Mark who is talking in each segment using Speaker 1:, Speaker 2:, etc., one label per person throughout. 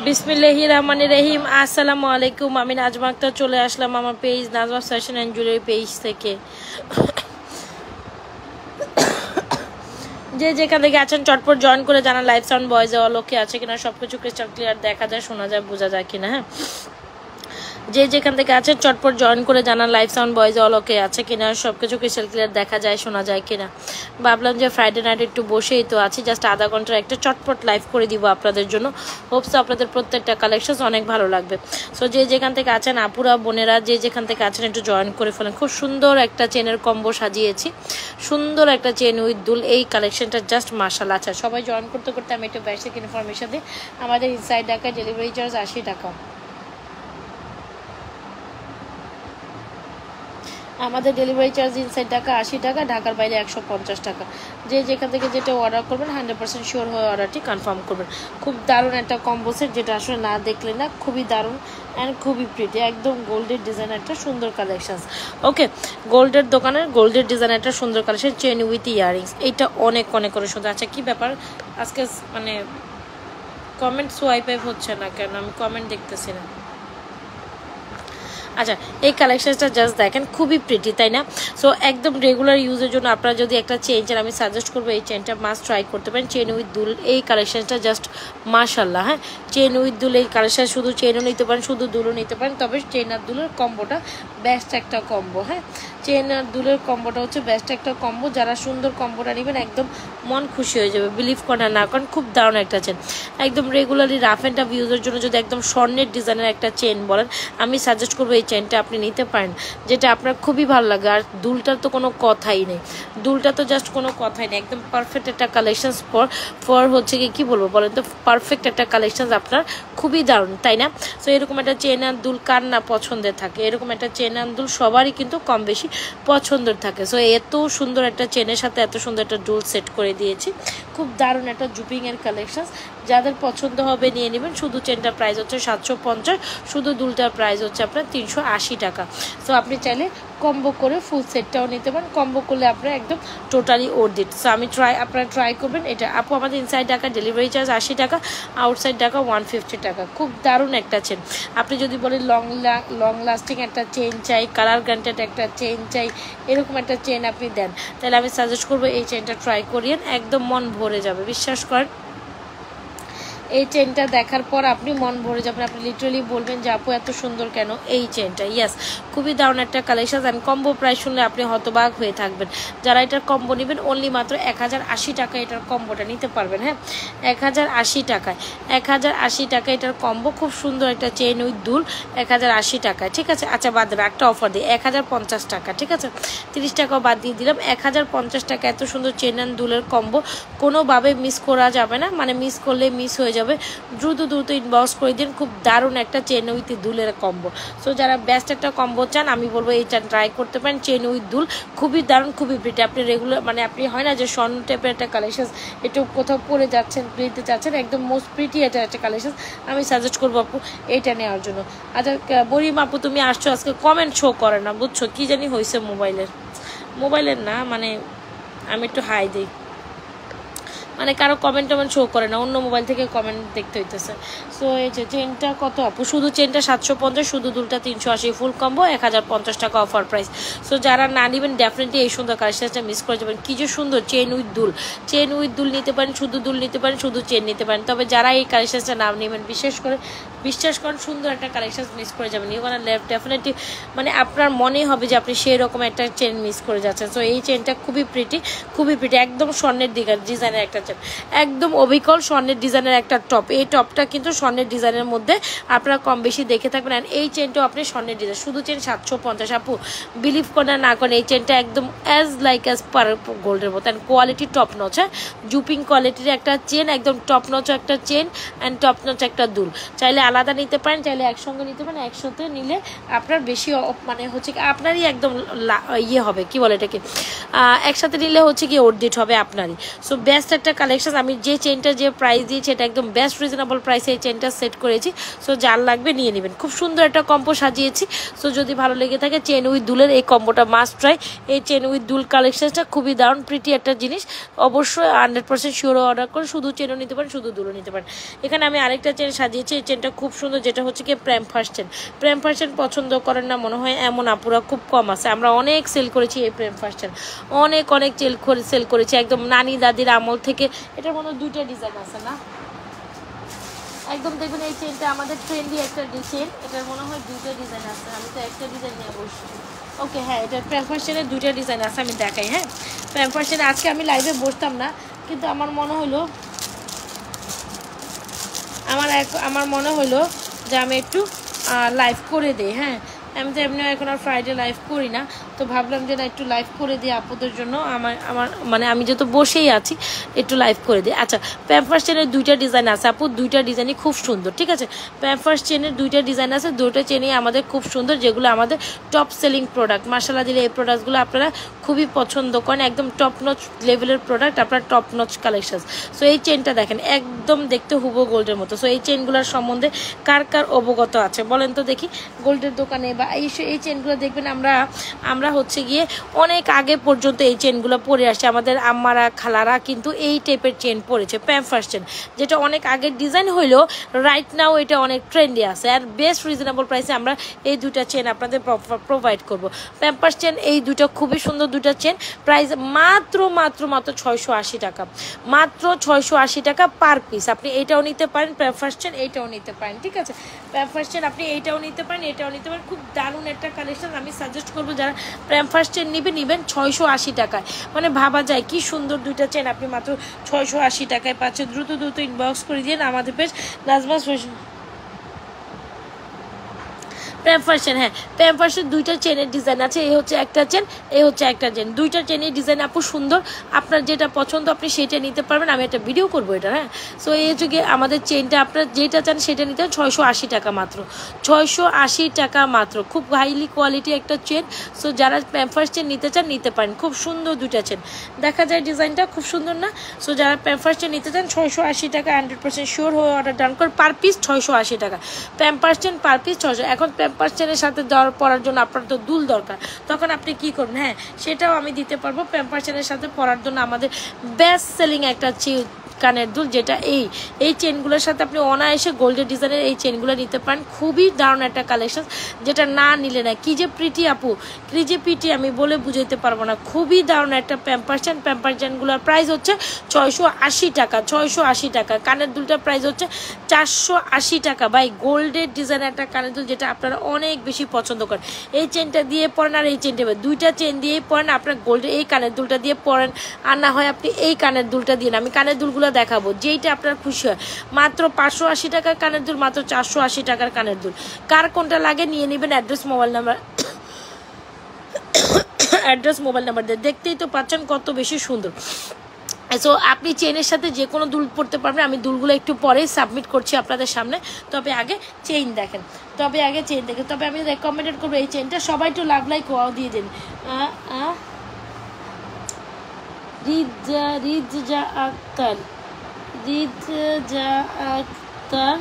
Speaker 1: বিসমিল্লাহির রহমানির রহিম। আসসালামু আলাইকুম। আমি নাজমা আক্তার চলে আসলাম আমার page Najma fashion and jewellery page থেকে। যে যেখান থেকে আছেন চটপট জয়েন করে জানান লাইভ সাউন্ড ভয়েসে অলোকে আছে কিনা, সবকিছু ক্রিস্টাল ক্লিয়ার দেখা যায়, শোনা যায়, বোঝা যায় কিনা। হ্যাঁ, যে যেখান থেকে আছে চটপট জয়েন করে জানান লাইভ সাউন্ড ভয়েসে অলোকে আছে কিনা, সবকিছু ক্রিস্টাল ক্লিয়ার দেখা যায়, শোনা যায় কিনা। ভাবলাম যে ফ্রাইডে নাইট একটু বসেই তো আছি, জাস্ট আধা ঘন্টার একটা চটপট লাইভ করে দিব আপনাদের জন্য। হোপস আপনাদের প্রত্যেকটা কালেকশন অনেক ভালো লাগবে। সো যে যেখান থেকে আছেন আপুরা বোনেরা, যে যেখান থেকে আছেন একটু জয়েন করে ফেলেন। খুব সুন্দর একটা চেনের কম্বো সাজিয়েছি, সুন্দর একটা চেন উইথ দুল। এই কালেকশনটা জাস্ট মাশাআল্লাহ। আচ্ছা, সবাই জয়েন করতে করতে আমি একটু বেসিক ইনফরমেশন দিই। আমাদের ইনসাইড ঢাকায় ডেলিভারি চার্জ 80 টাকা। আমাদের ডেলিভারি চার্জ ইনসাইড ঢাকা 80 টাকা, ঢাকার বাইরে 150 টাকা। যে যেখান থেকে যেটা অর্ডার করবেন 100% শিওর হয়ে অর্ডারটি কনফার্ম করবেন। খুব দারুণ একটা কম্বো সেট, যেটা আসলে না দেখলে না, খুবই দারুণ অ্যান্ড খুবই প্রিটি, একদম গোল্ডের ডিজাইন একটা সুন্দর কালেকশন। ওকে, গোল্ডের দোকানের গোল্ডের ডিজাইন একটা সুন্দর কালেকশন, চেন উইথ ইয়ারিংস। এইটা অনেক অনেক করে সুন্দর। আচ্ছা, কি ব্যাপার আজকে মানে কমেন্ট সোয়াইপ হচ্ছে না কেন? আমি কমেন্ট দেখতেছি না। আচ্ছা, এই কালেকশনটা জাস্ট দেখেন, খুবই প্রিটি, তাই না? সো একদম রেগুলার ইউজের জন্য আপনারা যদি একটা চেন চান, আমি সাজেস্ট করবো এই চেনটা মাস্ট ট্রাই করতে পারেন। চেন উইথ দুল এই কালেকশনটা জাস্ট মাশাআল্লাহ। হ্যাঁ, চেন উইথ দুল এই কালেকশন, শুধু চেনও নিতে পারেন, শুধু দুলও নিতে পারেন, তবে চেন আর দুলের কম্বোটা বেস্ট একটা কম্বো। হ্যাঁ, চেন আর দুলের কম্বোটা হচ্ছে বেস্ট একটা কম্বো। যারা সুন্দর কম্বোটা নেবেন একদম মন খুশি হয়ে যাবে, বিলিভ করেন না কারণ খুব দারুণ একটা চেন। একদম রেগুলারলি রাফ অ্যান্ড টাফ ইউজের জন্য যদি একদম স্বর্ণের ডিজাইনের একটা চেন বলেন, আমি সাজেস্ট করবো এই চেনটা আপনি নিতে পারেন, যেটা আপনার খুবই ভালো লাগে। আর দুলটার তো কোনো কথাই নেই, দুলটা তো জাস্ট কোনো কথাই নেই, একদম পারফেক্ট একটা কালেকশন ফর হচ্ছে কি বলবো বলেন তো, পারফেক্ট একটা কালেকশন আপনার, খুবই দারুণ, তাই না? সো এরকম একটা চেন আর দুল কার না পছন্দের থাকে? এরকম একটা চেন আর দুল সবারই কিন্তু কম বেশি পছন্দের থাকে। সো এত সুন্দর একটা চেনের সাথে এত সুন্দর একটা দুল সেট করে দিয়েছি, খুব দারুণ একটা জুপিংয়ের কালেকশন। যাদের পছন্দ হবে নিয়ে নেবেন। শুধু চেনটার প্রাইস হচ্ছে 750, শুধু দুলটার প্রাইস হচ্ছে আপনার 380 টাকা। সো আপনি চাইলে কম্বো করে ফুল সেটটাও নিতে পারেন, কম্বো করলে আপনার একদম টোটালি ওর্থ ইট। সো আপনারা ট্রাই করবেন এটা। আপু আমাদের ইনসাইড ঢাকা ডেলিভারি চার্জ 80 টাকা, আউটসাইড ঢাকা 150 টাকা। খুব দারুণ একটা চেন। আপনি যদি বলেন লং লাস্টিং একটা চেন চাই, কালার গ্যারান্টেড একটা চেন চাই, এরকম একটা চেন আপনি দেন, তাহলে আমি সাজেস্ট করবো এই চেনটা ট্রাই করিয়েন, একদম মন ভরে যাবে, বিশ্বাস করেন। এই চেনটা দেখার পর আপনি মন ভরে যাবেন, আপনি লিটারালি বলবেন যে আপু এত সুন্দর কেন এই চেনটা। ইয়াস, খুবই দারুণ একটা কালেকশন অ্যান্ড কম্বো প্রাইস শুনলে আপনি হতবাক হয়ে থাকবেন। যারা এটার কম্বো নেবেন অনলি মাত্র 1080 টাকায় এটার কম্বোটা নিতে পারবেন। হ্যাঁ, 1080 টাকায়, 1080 টাকায় এটার কম্বো, খুব সুন্দর একটা চেন উইথ দুল 1080 টাকায়। ঠিক আছে, আচ্ছা বাদ দেবেন, একটা অফার দিই 1050 টাকা। ঠিক আছে, 30 টাকাও বাদ দিয়ে দিলাম। 1050 টাকা এত সুন্দর চেন অ্যান্ড দুলের কম্বো কোনোভাবে মিস করা যাবে না, মানে মিস করলে মিস হয়ে যাবে। দ্রুত ইনবক্স করে দিন। খুব দারুণ একটা চেন উইথ দুলের কম্বো। সো যারা বেস্ট একটা কম্বো চান, আমি বলবো এই চান ট্রাই করতে পারেন। চেন উইথ দুল খুবই দারুণ, খুবই প্রিটি। আপনি রেগুলার মানে আপনি হয় না যে স্বর্ণ টাইপের একটা কালেকশন একটু কোথাও পরে যাচ্ছেন, নিতে চাচ্ছেন, একদম মোস্ট প্রিটি এটা একটা কালেকশন, আমি সাজেস্ট করবো আপু এইটা নেওয়ার জন্য। আচ্ছা বরিম আপু, তুমি আসছো, আজকে কমেন্ট শো করে না, বুঝছো কি জানি হয়েছে মোবাইলের না, মানে আমি একটু হাই দিই, মানে কারো কমেন্ট শো করে না, অন্য মোবাইল থেকে কমেন্ট দেখতে হইতেছে। সো এই যে চেনটা কত আপু? শুধু চেনটা 750, শুধু দুলটা 380, ফুল কম্বো 1050 টাকা অফার প্রাইস। সো যারা না নেবেন ডেফিনেটলি এই সুন্দর কালেকশনটা মিস করে যাবেন। কি যে সুন্দর চেন উইথ দুল, চেন উইথ দুল নিতে পারেন, শুধু দুল নিতে পারেন, শুধু চেন নিতে পারেন। তবে যারা এই কালেকশনটা নাম নেবেন বিশ্বাস করেন সুন্দর একটা কালেকশন মিস করে যাবেন। ইউগানা ডেফিনেটলি মানে আপনার মনে হবে যে আপনি সেই রকম একটা চেন মিস করে যাচ্ছেন। সো এই চেনটা খুবই প্রিটি, একদম স্বর্ণের ডিজাইনের একটা চেন, একদম অবিকল স্বর্ণের ডিজাইনের একটা টপ। এই টপটা কিন্তু স্বর্ণের ডিজাইনের মধ্যে আপনারা কম বেশি দেখে থাকবেন। আর এই চেনটাও আপনি স্বর্ণের ডিজাইন, শুধু চেন 750। আপু বিলিভ করেন না করেন, এই চেনটা একদম অ্যাজ পার গোল্ডের মতো অ্যান্ড কোয়ালিটি টপ নচ। হ্যাঁ, জুপিং কোয়ালিটির একটা চেন, একদম টপ নচ একটা চেন অ্যান্ড টপ নচ একটা দুল। চাইলে আলাদা নিতে পারেন, চাইলে একসঙ্গে নিতে পারেন। একসাথে নিলে আপনার বেশি মানে হচ্ছে কি আপনারই একদম ইয়ে হবে, কি বলে এটাকে, একসাথে নিলে হচ্ছে কি ওর্থ ইট হবে আপনারই। সো বেস্ট একটা কালেকশন। আমি যে চেনটা যে প্রাইস দিয়েছি এটা একদম বেস্ট রিজনেবল প্রাইসে এই চেনটা সেট করেছি। সো যার লাগবে নিয়ে নেবেন। খুব সুন্দর একটা কম্বো সাজিয়েছি। সো যদি ভালো লেগে থাকে চেন উইথ দুলের এই কম্বোটা মাস্ট ট্রাই। এই চেন উইথ দুল কালেকশনটা খুবই দারুণ প্রিটি একটা জিনিস। অবশ্যই 100% শিওর অর্ডার করে শুধু চেনও নিতে পারেন, শুধু দুলও নিতে পারেন। এখানে আমি আরেকটা চেন সাজিয়েছি। এই চেনটা খুব সুন্দর, যেটা হচ্ছে কি প্রেম ফার্স্ট চেন। প্রেম ফার্স্ট চেন পছন্দ করেন না মনে হয় এমন আপুরা খুব কম আছে। আমরা অনেক সেল করেছি এই প্রেম ফার্স্ট চেন, অনেক সেল করেছি একদম নানি দাদির আমল থেকে। এটার মধ্যে 2টা ডিজাইন আছে না, একদম দেখবেন এই চেনটা আমাদের ট্রেন্ডি একটা চেন। এটার মনে হয় 2টা ডিজাইন আছে, আমি তো একটা ডিজাইন নিয়ে বসছি। ওকে হ্যাঁ, এটা প্রেম ফার্স্ট চেনের 2টা ডিজাইন আছে, আমি দেখাই। হ্যাঁ, প্রেম ফার্স্ট চেনে আজকে আমি লাইভে বসতাম না, কিন্তু আমার মনে হলো যে আমি একটু লাইভ করে দিই। হ্যাঁ, আমি তো এমনি এখন আর ফ্রাইডে লাইভ করি না, তো ভাবলাম যে না একটু লাইভ করে দিই আপুদের জন্য। আমার মানে আমি যেহেতু বসেই আছি একটু লাইভ করে দিই। আচ্ছা, প্যাম্পার্স চেনের 2টা ডিজাইন আছে আপু, 2টা ডিজাইনই খুব সুন্দর। ঠিক আছে, প্যাম্পার্স চেনের 2টা ডিজাইন আছে, 2টা চেনই আমাদের খুব সুন্দর, যেগুলো আমাদের টপ সেলিং প্রোডাক্ট। মাশাআল্লাহ দিলে এই প্রোডাক্টগুলো আপনারা খুবই পছন্দ করেন, একদম টপ নচ লেভেলের প্রোডাক্ট, আপনার টপ নচ কালেকশন। সো এই চেনটা দেখেন একদম দেখতে হুবহু গোল্ডের মতো। সো এই চেনগুলোর সম্বন্ধে কার কার অবগত আছে বলেন তো দেখি। গোল্ডের দোকানে বা এই চেনগুলো দেখবেন আমরা হচ্ছে গিয়ে অনেক আগে পর্যন্ত এই চেনগুলো পরে আসছে। আমাদের আম্মারা খালারা কিন্তু এই টাইপের চেন পরেছে, প্যাম্পার্স চেন, যেটা অনেক আগের ডিজাইন হইলেও রাইট নাও এটা অনেক ট্রেন্ডি আছে। আর বেস্ট রিজনেবল প্রাইসে আমরা এই 2টা চেন আপনাদের প্রোভাইড করব। প্যাম্পার্স চেন এই 2টা খুবই সুন্দর 2টা চেন, প্রাইস মাত্র 680 টাকা, মাত্র 680 টাকা পার পিস। আপনি এটাও নিতে পারেন প্যাম্পার্স চেন, এইটাও নিতে পারেন। ঠিক আছে, প্যাম্পার্স চেন আপনি এইটাও নিতে পারেন, এটাও নিতে পারেন। খুব দারুণ একটা কালেকশন। আমি সাজেস্ট করবো যারা প্যাম্পার্স চেন নিবেন 680 টাকায়। মানে ভাবা যায় কি সুন্দর 2টা চেন আপনি মাত্র 680 টাকায় পাচ্ছেন। দ্রুত ইনবক্স করে দিন আমাদের পেজ নাজমাস ফ্যাশন। প্যাম্পার্সের, হ্যাঁ প্যাম্পার্সের 2টা চেনের ডিজাইন আছে। এই হচ্ছে একটা চেন, এই হচ্ছে একটা চেন, 2টা চেনের ডিজাইন আপু সুন্দর। আপনার যেটা পছন্দ আপনি সেটা নিতে পারবেন। আমি একটা ভিডিও করবো এটা। হ্যাঁ, সো এই হচ্ছে গিয়ে আমাদের চেনটা, আপনার যেটা চান সেটা নিতে 680 টাকা মাত্র, 680 টাকা মাত্র। খুব হাইলি কোয়ালিটি একটা চেন। সো যারা প্যাম্পার্স চেন নিতে চান নিতে পারেন। খুব সুন্দর 2টা চেন, দেখা যায় ডিজাইনটা খুব সুন্দর না। সো যারা প্যাম্পার্স চেন নিতে চান 680 টাকা 100% শিওর হয়ে অর্ডার ডান করে। পার পিস 680 টাকা প্যাম্পার্স চেন, পার পিস 600। এখন প্যাম্পার্স চেনের সাথে পরার জন্য আপনার তো দুল দরকার, তখন আপনি কি করবেন? হ্যাঁ, সেটাও আমি দিতে পারবো। প্যাম্পার্স চেনের সাথে পরার জন্য আমাদের বেস্ট সেলিং একটা কানের দুল, যেটা এই চেনগুলোর সাথে আপনি অনায়াসে গোল্ডের ডিজাইনের এই চেনগুলো নিতে পারেন। খুবই দারুণ একটা কালেকশন, যেটা না নিলে না। কি যে প্রিটি আপু, কি যে প্রিটি আমি বলে বুঝাইতে পারবো না। খুবই দারুণ একটা প্যাম্পার্স চেনগুলোর প্রাইস হচ্ছে 680 টাকা, 680 টাকা। কানের দুলটার প্রাইস হচ্ছে 480 টাকা। ভাই গোল্ডের ডিজাইনের একটা কানের দুল, যেটা আপনারা অনেক বেশি পছন্দ করেন। এই চেনটা দিয়ে পরেন আর এই চেনটা, 2টা চেন দিয়েই পরেন। আপনার গোল্ডের এই কানের দুলটা দিয়ে পরেন, আর না হয় আপনি এই কানের দুলটা দিয়ে। আমি কানের দুলগুলো দেখাবো, যেইটা আপনার খুশি হয়। মাত্র 580 টাকার কানের দুল, মাত্র 480 টাকার কানের দুল। কার কোনটা লাগে নিয়ে নেবেন। অ্যাড্রেস মোবাইল নাম্বার দিয়ে দেখতেই তো পাচ্ছেন কত বেশি সুন্দর। সো আপনি চেনের সাথে যে কোনো দুল পরতে পারবেন। আমি দুলগুলো একটু পরেই সাবমিট করছি আপনাদের সামনে। তবে আগে চেইন দেখেন, তবে আমি রেকমেন্ডেড করবো এই চেনটা। সবাই একটু লাভ লাইক ওয়াও দিয়ে দিন। রিজা আক্তার,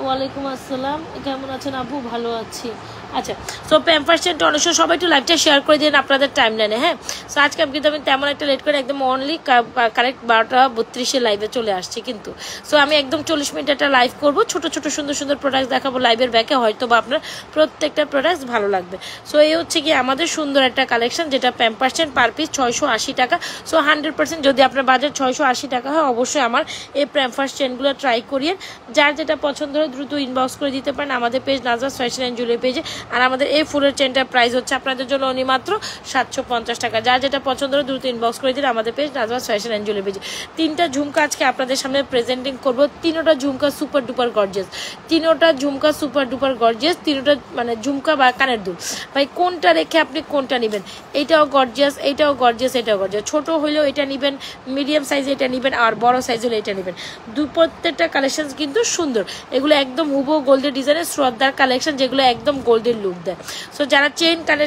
Speaker 1: ওয়ালাইকুম আসসালাম, কেমন আছেন আপু? ভালো আছি। আচ্ছা, সো প্যাম্পার্স চেনটা অনেক সবাই একটু লাইভটা শেয়ার করে দিন আপনাদের টাইম লাইনে। হ্যাঁ, সো আজকে আমি কিন্তু তেমন একটা লেট করে একদম অনলি কারেক্ট 12:32 লাইভে চলে আসছি কিন্তু। সো আমি একদম 40 মিনিট একটা লাইভ করবো, ছোট সুন্দর প্রোডাক্ট দেখাবো লাইভের ব্যাকে। হয়তো বা আপনার প্রত্যেকটা প্রোডাক্ট ভালো লাগবে। সো এই হচ্ছে কি আমাদের সুন্দর একটা কালেকশন, যেটা প্যাম্পার্স চেন পার পিস 680 টাকা। সো 100% যদি আপনার বাজেট 680 টাকা হয়, অবশ্যই আমার এই প্যাম্পার্স চেনগুলো ট্রাই করিয়ে। যার যেটা পছন্দ হয় দ্রুত ইনবক্স করে দিতে পারেন আমাদের page Najma's fashion and jewellery পেজে। আর আমাদের এই ফুলের চেনটার প্রাইস হচ্ছে আপনাদের জন্য অনলি মাত্র 750 টাকা। যার যেটা পছন্দ হয় দ্রুত ইনবক্স করে দিন আমাদের page Najma's fashion and jewellery পেজে। 3টা ঝুমকা আজকে আপনাদের সামনে প্রেজেন্টিং করবো। 3টা ঝুমকা সুপার ডুপার গর্জিয়াস, 3টা ঝুমকা সুপার ডুপার গর্জিয়াস, 3টা মানে ঝুমকা বা কানের দুল। ভাই কোনটা রেখে আপনি কোনটা নেবেন? এইটাও গর্জিয়াস, এইটাও গর্জিয়াস, এটাও গর্জিয়াস। ছোট হলেও এটা নেবেন, মিডিয়াম সাইজে এটা নেবেন, আর বড় সাইজ হলে এটা নেবেন। প্রত্যেকটা কালেকশন কিন্তু সুন্দর। এগুলো একদম হুবহু গোল্ডের ডিজাইনের শ্রদ্ধার কালেকশন, যেগুলো একদম গোল্ডের লুক দেয়। সো যারা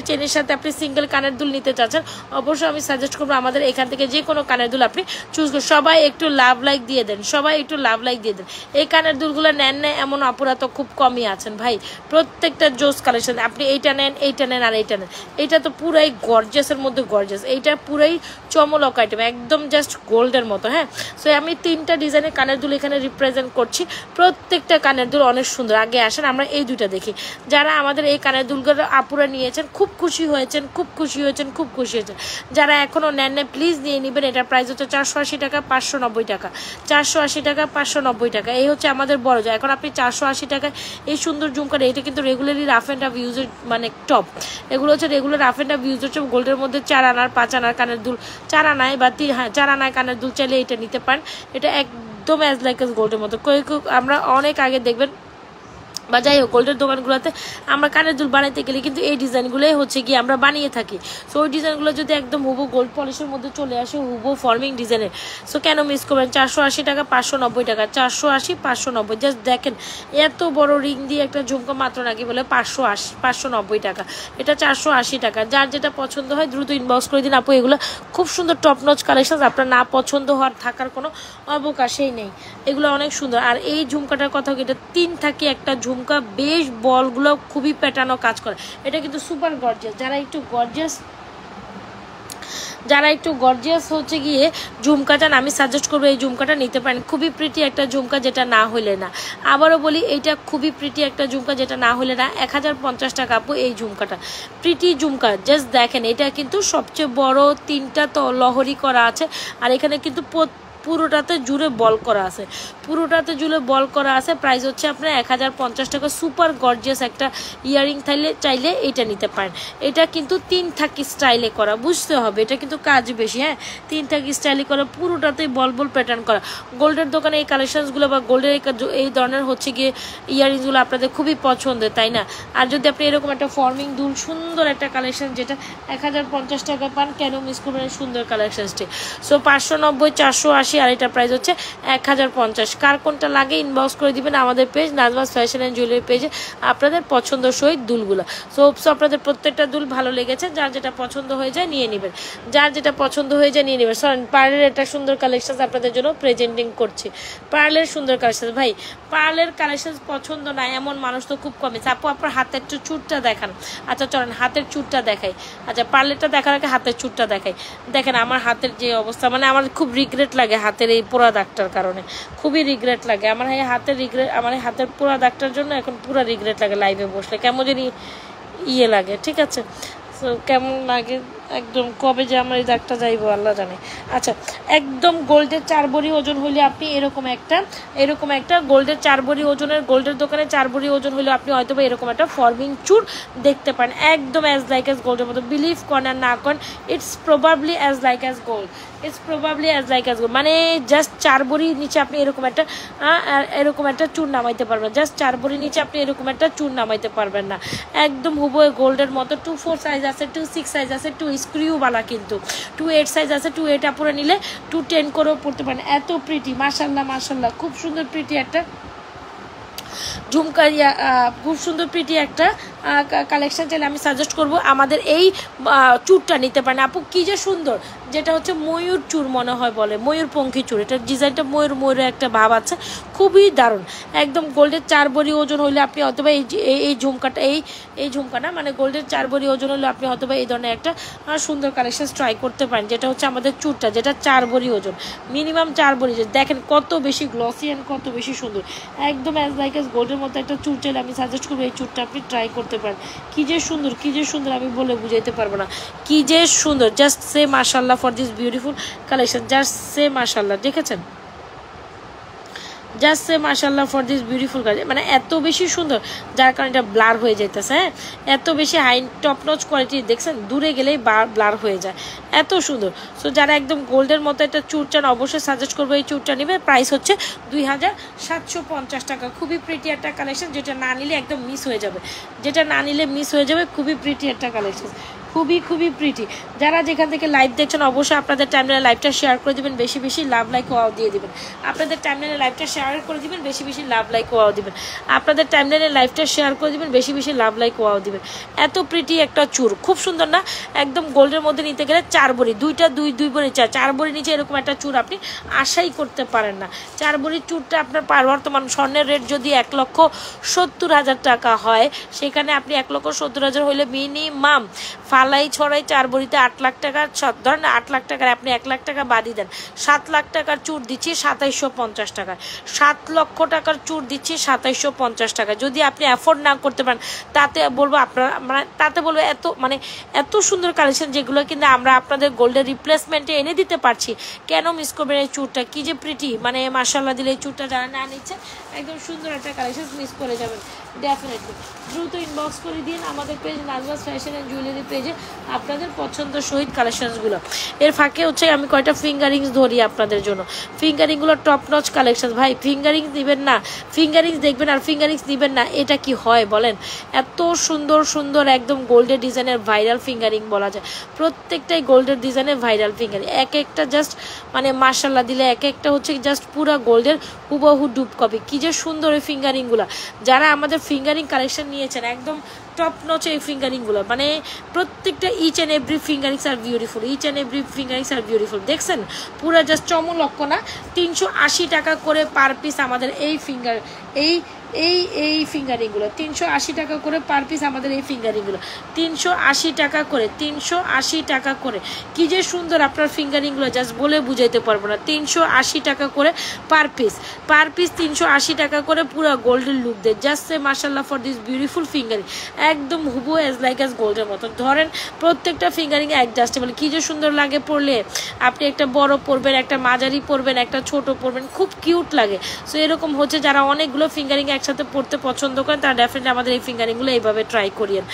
Speaker 1: চেনের সাথে আপনি সিঙ্গেল কানের দুল নিতে চাচ্ছেন, অবশ্যই আমি সাজেস্ট করবো আমাদের এখান থেকে যে কোনো কানের দুল আপনি চুজ করুন। সবাই একটু লাভ লাইক দিয়ে দেন, সবাই একটু লাভ লাইক দিয়ে দেন। এই কানের দুলগুলো নেন না এমন আপুরা তো খুব কমই আছেন ভাই, প্রত্যেকটা জোস কালেকশন। আপনি এইটা নেন, এইটা নেন, আর এইটা নেন। এইটা তো পুরাই গর্জিয়াসের মধ্যে গর্জিয়াস, এইটা পুরাই চমলক আইটেম, একদম জাস্ট গোল্ডের মতো। হ্যাঁ, সো আমি 3টা ডিজাইনের কানের দুল এখানে রিপ্রেজেন্ট করছি, প্রত্যেকটা কানের দুল অনেক সুন্দর। আগে আসেন আমরা এই দুইটা দেখি। যারা আমাদের এই কানের দুলগুলো আপুরা নিয়েছেন খুব খুশি হয়েছেন, খুব খুশি হয়েছেন, খুব খুশি হয়েছেন। যারা এখনও নেন না প্লিজ নিয়ে নেবেন। এটার প্রাইস হচ্ছে 480 টাকা, 590 টাকা, 480 টাকা, 590 টাকা। এই হচ্ছে আমাদের বড় যা। এখন আপনি 480 টাকায় এই সুন্দর ঝুমকাটা, এটা কিন্তু রেগুলারলি রাফ অ্যান্ড রাফ ইউজের মানে টপ। এগুলো হচ্ছে regular rough and rough use হচ্ছে গোল্ডের মধ্যে 4 আনার 5 আনার কানের দুল, 4 আনায় বা 4 আনায় কানের দুল চাইলে এটা নিতে পারেন। এটা একদম অ্যাজ লাইক এস গোল্ডের মতো। আমরা অনেক আগে দেখবেন বা যাই হোক গোল্ডের দোকানগুলোতে আমরা কানের দুল বানাইতে গেলে কিন্তু এই ডিজাইনগুলোই হচ্ছে কি আমরা বানিয়ে থাকি। সো ওই ডিজাইনগুলো যদি একদম হুবহু গোল্ড পলিশের মধ্যে চলে আসে, হুবহু ফর্মিং ডিজাইনের, সো কেন মিস করবেন? 480 টাকা, 590 টাকা, 480, 590। জাস্ট দেখেন এত বড় রিং দিয়ে একটা ঝুমকা মাত্র নাকি বলে 580, 590 টাকা। এটা 480 টাকা। যার যেটা পছন্দ হয় দ্রুত ইনবক্স করে দিন আপু। এগুলো খুব সুন্দর টপ নচ কালেকশন, আপনার না পছন্দ হওয়ার থাকার কোনো অবকাশই নেই। এগুলো অনেক সুন্দর। আর এই ঝুমকাটার কথা, এটা 3 থাকে একটা ঝুমকা, বেশ বলগুলো খুবই প্যাটার্নও কাজ করে। এটা কিন্তু সুপার গর্জিয়াস। যারা একটু গর্জিয়াস হচ্ছে গিয়ে ঝুমকা চান, আমি সাজেস্ট করবো এই ঝুমকাটা নিতে পারেন। খুবই প্রিটি একটা ঝুমকা, যেটা না হলে না। আবারও বলি, এইটা খুবই প্রিটি একটা ঝুমকা, যেটা না হলে না। 1050 টাকা আপু এই ঝুমকাটা। প্রিটি ঝুমকা, জাস্ট দেখেন। এটা কিন্তু সবচেয়ে বড় 3টা তো লহরি করা আছে, আর এখানে কিন্তু পুরোটাতে জুড়ে বল করা আছে, পুরোটাতে জুড়ে বল করা আছে। প্রাইস হচ্ছে আপনার 1050 টাকা। সুপার গর্জিয়াস একটা ইয়ারিং চাইলে এটা নিতে পারেন। এটা কিন্তু 3 থাকি স্টাইলে করা, বুঝতে হবে এটা কিন্তু কাজ বেশি। হ্যাঁ, 3 থাকি স্টাইলে করা, পুরোটাতেই বল প্যাটার্ন করা। গোল্ডের দোকানে এই কালেকশনসগুলো বা গোল্ডের এই ধরনের হচ্ছে গিয়ে ইয়ারিংসগুলো আপনাদের খুবই পছন্দের, তাই না? আর যদি আপনি এরকম একটা ফর্মিং দুল, সুন্দর একটা কালেকশন যেটা 1050 টাকা পান, কেন মিস করবেন সুন্দর কালেকশনসটি? সো 590, 480, আর এটা প্রাইস হচ্ছে 1050। কার কোনটা লাগে ইনবক্স করে দিবেন আমাদের page Najma's fashion and jewellery পেজে আপনাদের পছন্দ সহিত দুলগুলো। সো আপনাদের প্রত্যেকটা দুল ভালো লেগেছে, যার যেটা পছন্দ হয়ে যায় নিয়ে নেবেন, যার যেটা পছন্দ হয়ে যায় নিয়ে নেবেন। পার্লের একটা সুন্দর কালেকশন আপনাদের জন্য প্রেজেন্টিং করছি। পার্লের সুন্দর কালেকশন, ভাই পার্লের কালেকশন পছন্দ না এমন মানুষ তো খুব কমই। আপু আপনার হাতের একটু চুটটা দেখান। আচ্ছা চলেন হাতের চুটটা দেখাই। আচ্ছা পার্লেরটা দেখার আগে হাতের চুটটা দেখাই। দেখেন আমার হাতের যে অবস্থা, মানে আমার খুব রিগ্রেট লাগে হাতের এই পোড়া দাগটার কারণে, খুবই রিগ্রেট লাগে আমার এই হাতের আমার এই হাতের পোড়া দাগটার জন্য এখন পুরো রিগ্রেট লাগে। লাইভে বসলে কেমন জানি ইয়ে লাগে, ঠিক আছে? সো কেমন লাগে একদম, কবে যে আমার এই দাগটা যাইবো আল্লাহ জানে। আচ্ছা, একদম গোল্ডের 4 ভরি ওজন হইলে আপনি এরকম একটা গোল্ডের 4 ভরি ওজনের, গোল্ডের দোকানে 4 ভরি ওজন হইলে আপনি হয়তো বা এরকম একটা ফর্মিং চুর দেখতে পান, একদম অ্যাজ লাইক অ্যাজ গোল্ডের মতো। বিলিভ করেন আর না করেন, it's probably as like as gold, মানে জাস্ট 4 ভরি নিচে আপনি এরকম একটা চুর নামাইতে পারবেন। জাস্ট 4 ভরি নিচে আপনি এরকম একটা চুর নামাইতে পারবেন না। একদম হুবহু গোল্ডের মতো। 2/4 সাইজ আছে, 2/6 সাইজ আছে, 2 স্ক্রিউওয়ালা, কিন্তু 2/8 সাইজ আছে। 2/8 আপুরে নিলে 2/10 করেও পড়তে পারেন। এত প্রিটি, মাশাল্লাহ, খুব সুন্দর প্রিটি একটা ঝুমকা, খুব সুন্দর প্রিটি একটা কালেকশন চাইলে আমি সাজেস্ট করব আমাদের এই চুরটা নিতে পারেন। আপু কি যে সুন্দর, যেটা হচ্ছে ময়ূর চুর মনে হয় বলে, ময়ূরপঙ্খী চুর। এটার ডিজাইনটা ময়ূরের একটা ভাব আছে, খুবই দারুণ। একদম গোল্ডের 4 ভরি ওজন হইলে আপনি অথবা এই ঝুমকাটা এই ঝুমকা না, মানে গোল্ডের 4 ভরি ওজন হলে আপনি অথবা এই ধরনের একটা সুন্দর কালেকশন ট্রাই করতে পারেন, যেটা হচ্ছে আমাদের চুরটা, যেটা 4 ভরি ওজন, মিনিমাম 4 ভরি। দেখেন কত বেশি গ্লসি অ্যান্ড কত বেশি সুন্দর, একদম অ্যাজ লাইক অ্যাজ গোল্ডের মতো একটা চুর চাইলে আমি সাজেস্ট করবো এই চুরটা আপনি ট্রাই করতে পারেন। কি যে সুন্দর, আমি বলে বুঝাইতে পারবো না, কি যে সুন্দর। জাস্ট সে মাশাল্লাহ for this beautiful collection, just say মাশাল্লাহ। দেখেছেন, জাস্ট সে মাশাল্লাহ ফর দিস বিউটিফুল কালেকশন, মানে এত বেশি সুন্দর যার কারণে এটা ব্লার হয়ে যাইতেছে। হ্যাঁ, এত বেশি হাই টপ নচ কোয়ালিটি, দেখছেন দূরে গেলেই ব্লার হয়ে যায়, এত সুন্দর। সো যারা একদম গোল্ডের মতো একটা চুর চান অবশ্যই সাজেস্ট করবো এই চুরটা নেবে। প্রাইস হচ্ছে 2750 টাকা। খুবই প্রিটি একটা কালেকশন, যেটা না নিলে একদম মিস হয়ে যাবে, খুবই প্রিটি একটা কালেকশন, খুবই প্রিটি। যারা যেখান থেকে লাইভ দেখছেন অবশ্যই আপনাদের টাইমলাইনে লাইভটা শেয়ার করে দেবেন, বেশি লাভ লাইক ওয়াও দিয়ে দেবেন। আপনাদের টাইমলাইনে লাইভটা শেয়ার শেয়ার করে দিবেন, বেশি বেশি লাভ লাইক ওয়াও দিবেন, আপনাদের টাইমলাইনে লাইভটা শেয়ার করে দিবেন, বেশি বেশি লাভ লাইক ওয়াও দিবেন। এত প্রিটি একটা চুর, খুব সুন্দর না? একদম গোল্ডের মধ্যে নিতে গেলে 4 ভরি, দুই ভরি 4 ভরি নিচে এরকম একটা চুর আপনি আশাই করতে পারেন না। 4 ভরির চুরটা আপনার বর্তমান স্বর্ণের রেট যদি 1,70,000 টাকা হয়, সেখানে আপনি 1,70,000 হইলে মিনিমাম ফালাই ছড়াই 4 ভরিতে 8 লাখ টাকা, ধরেন 8 লাখ টাকার আপনি 1 লাখ টাকা বাদই দেন, 7 লাখ টাকার চুর দিচ্ছি 2750 টাকা, 7 লক্ষ টাকার চুর দিচ্ছি 2750 টাকা। যদি আপনি অ্যাফোর্ড না করতে পারেন, তাতে বলবো আপনার তাতে বলবো এত সুন্দর কালেকশন যেগুলো কিন্তু আমরা আপনাদের গোল্ডের রিপ্লেসমেন্টে এনে দিতে পারছি, কেন মিস করবেন? এই চুরটা কি যে প্রিটি, মানে মাশাআল্লাহ দিলে এই চুরটা যারা না নিচ্ছে একদম সুন্দর একটা কালেকশন মিস করে যাবেন ডেফিনেটলি। দ্রুত ইনবক্স করে দিন আমাদের page Najma's fashion and jewellery পেজে আপনাদের পছন্দ সহিত কালেকশনসগুলো। এর ফাঁকে হচ্ছে আমি কয়টা ফিঙ্গারিংস ধরি আপনাদের জন্য। ফিঙ্গারিংগুলো টপ নচ কালেকশন। ভাই ফিঙ্গারিংস দিবেন না, ফিঙ্গারিংস দেখবেন আর ফিঙ্গারিংস দিবেন না, এটা কি হয় বলেন? এত সুন্দর সুন্দর একদম গোল্ডের ডিজাইনের ভাইরাল ফিঙ্গারিং বলা যায়, প্রত্যেকটাই গোল্ডের ডিজাইনের ভাইরাল ফিঙ্গারিং, এক একটা জাস্ট মানে মাশাআল্লাহ দিলে এক একটা হচ্ছে জাস্ট পুরো গোল্ডের হুবহু ডুব কপি। কি যে সুন্দর এই ফিঙ্গারিংগুলো, যারা আমাদের ফিঙ্গারিং কালেকশন নিয়েছেন একদম টপ নচ এই ফিঙ্গারিংগুলো, মানে প্রত্যেকটা each and every fingerings are beautiful, each and every fingerings are beautiful. দেখছেন পুরো জাস্ট চমলক্ষ না? 380 টাকা করে পার পিস আমাদের এই ফিঙ্গারিংগুলো, 380 টাকা করে পার পিস আমাদের এই ফিঙ্গারিংগুলো, 380 টাকা করে, 380 টাকা করে। কি যে সুন্দর আপনার ফিঙ্গারিংগুলো জাস্ট বলে বুঝাইতে পারবো না। 380 টাকা করে পার পিস 380 টাকা করে পুরো গোল্ডের লুক দেয়। জাস্ট সে মাশাআল্লাহ ফর দিস বিউটিফুল ফিঙ্গারিং, একদম হুবহু অ্যাজ লাইক অ্যাজ গোল্ডের মতো। ধরেন প্রত্যেকটা ফিঙ্গারিং অ্যাডজাস্টেবল, কি যে সুন্দর লাগে পরলে। আপনি একটা বড় পরবেন, একটা মাঝারি পরবেন, একটা ছোট পরবেন, খুব কিউট লাগে। সো এরকম হচ্ছে যারা অনেকগুলো ফিঙ্গারিং একসাথে পড়তে পছন্দ করেন তারা ডেফিনেটলি আমাদের এই ফিঙ্গারিংগুলো এইভাবে ট্রাই করিয়েন।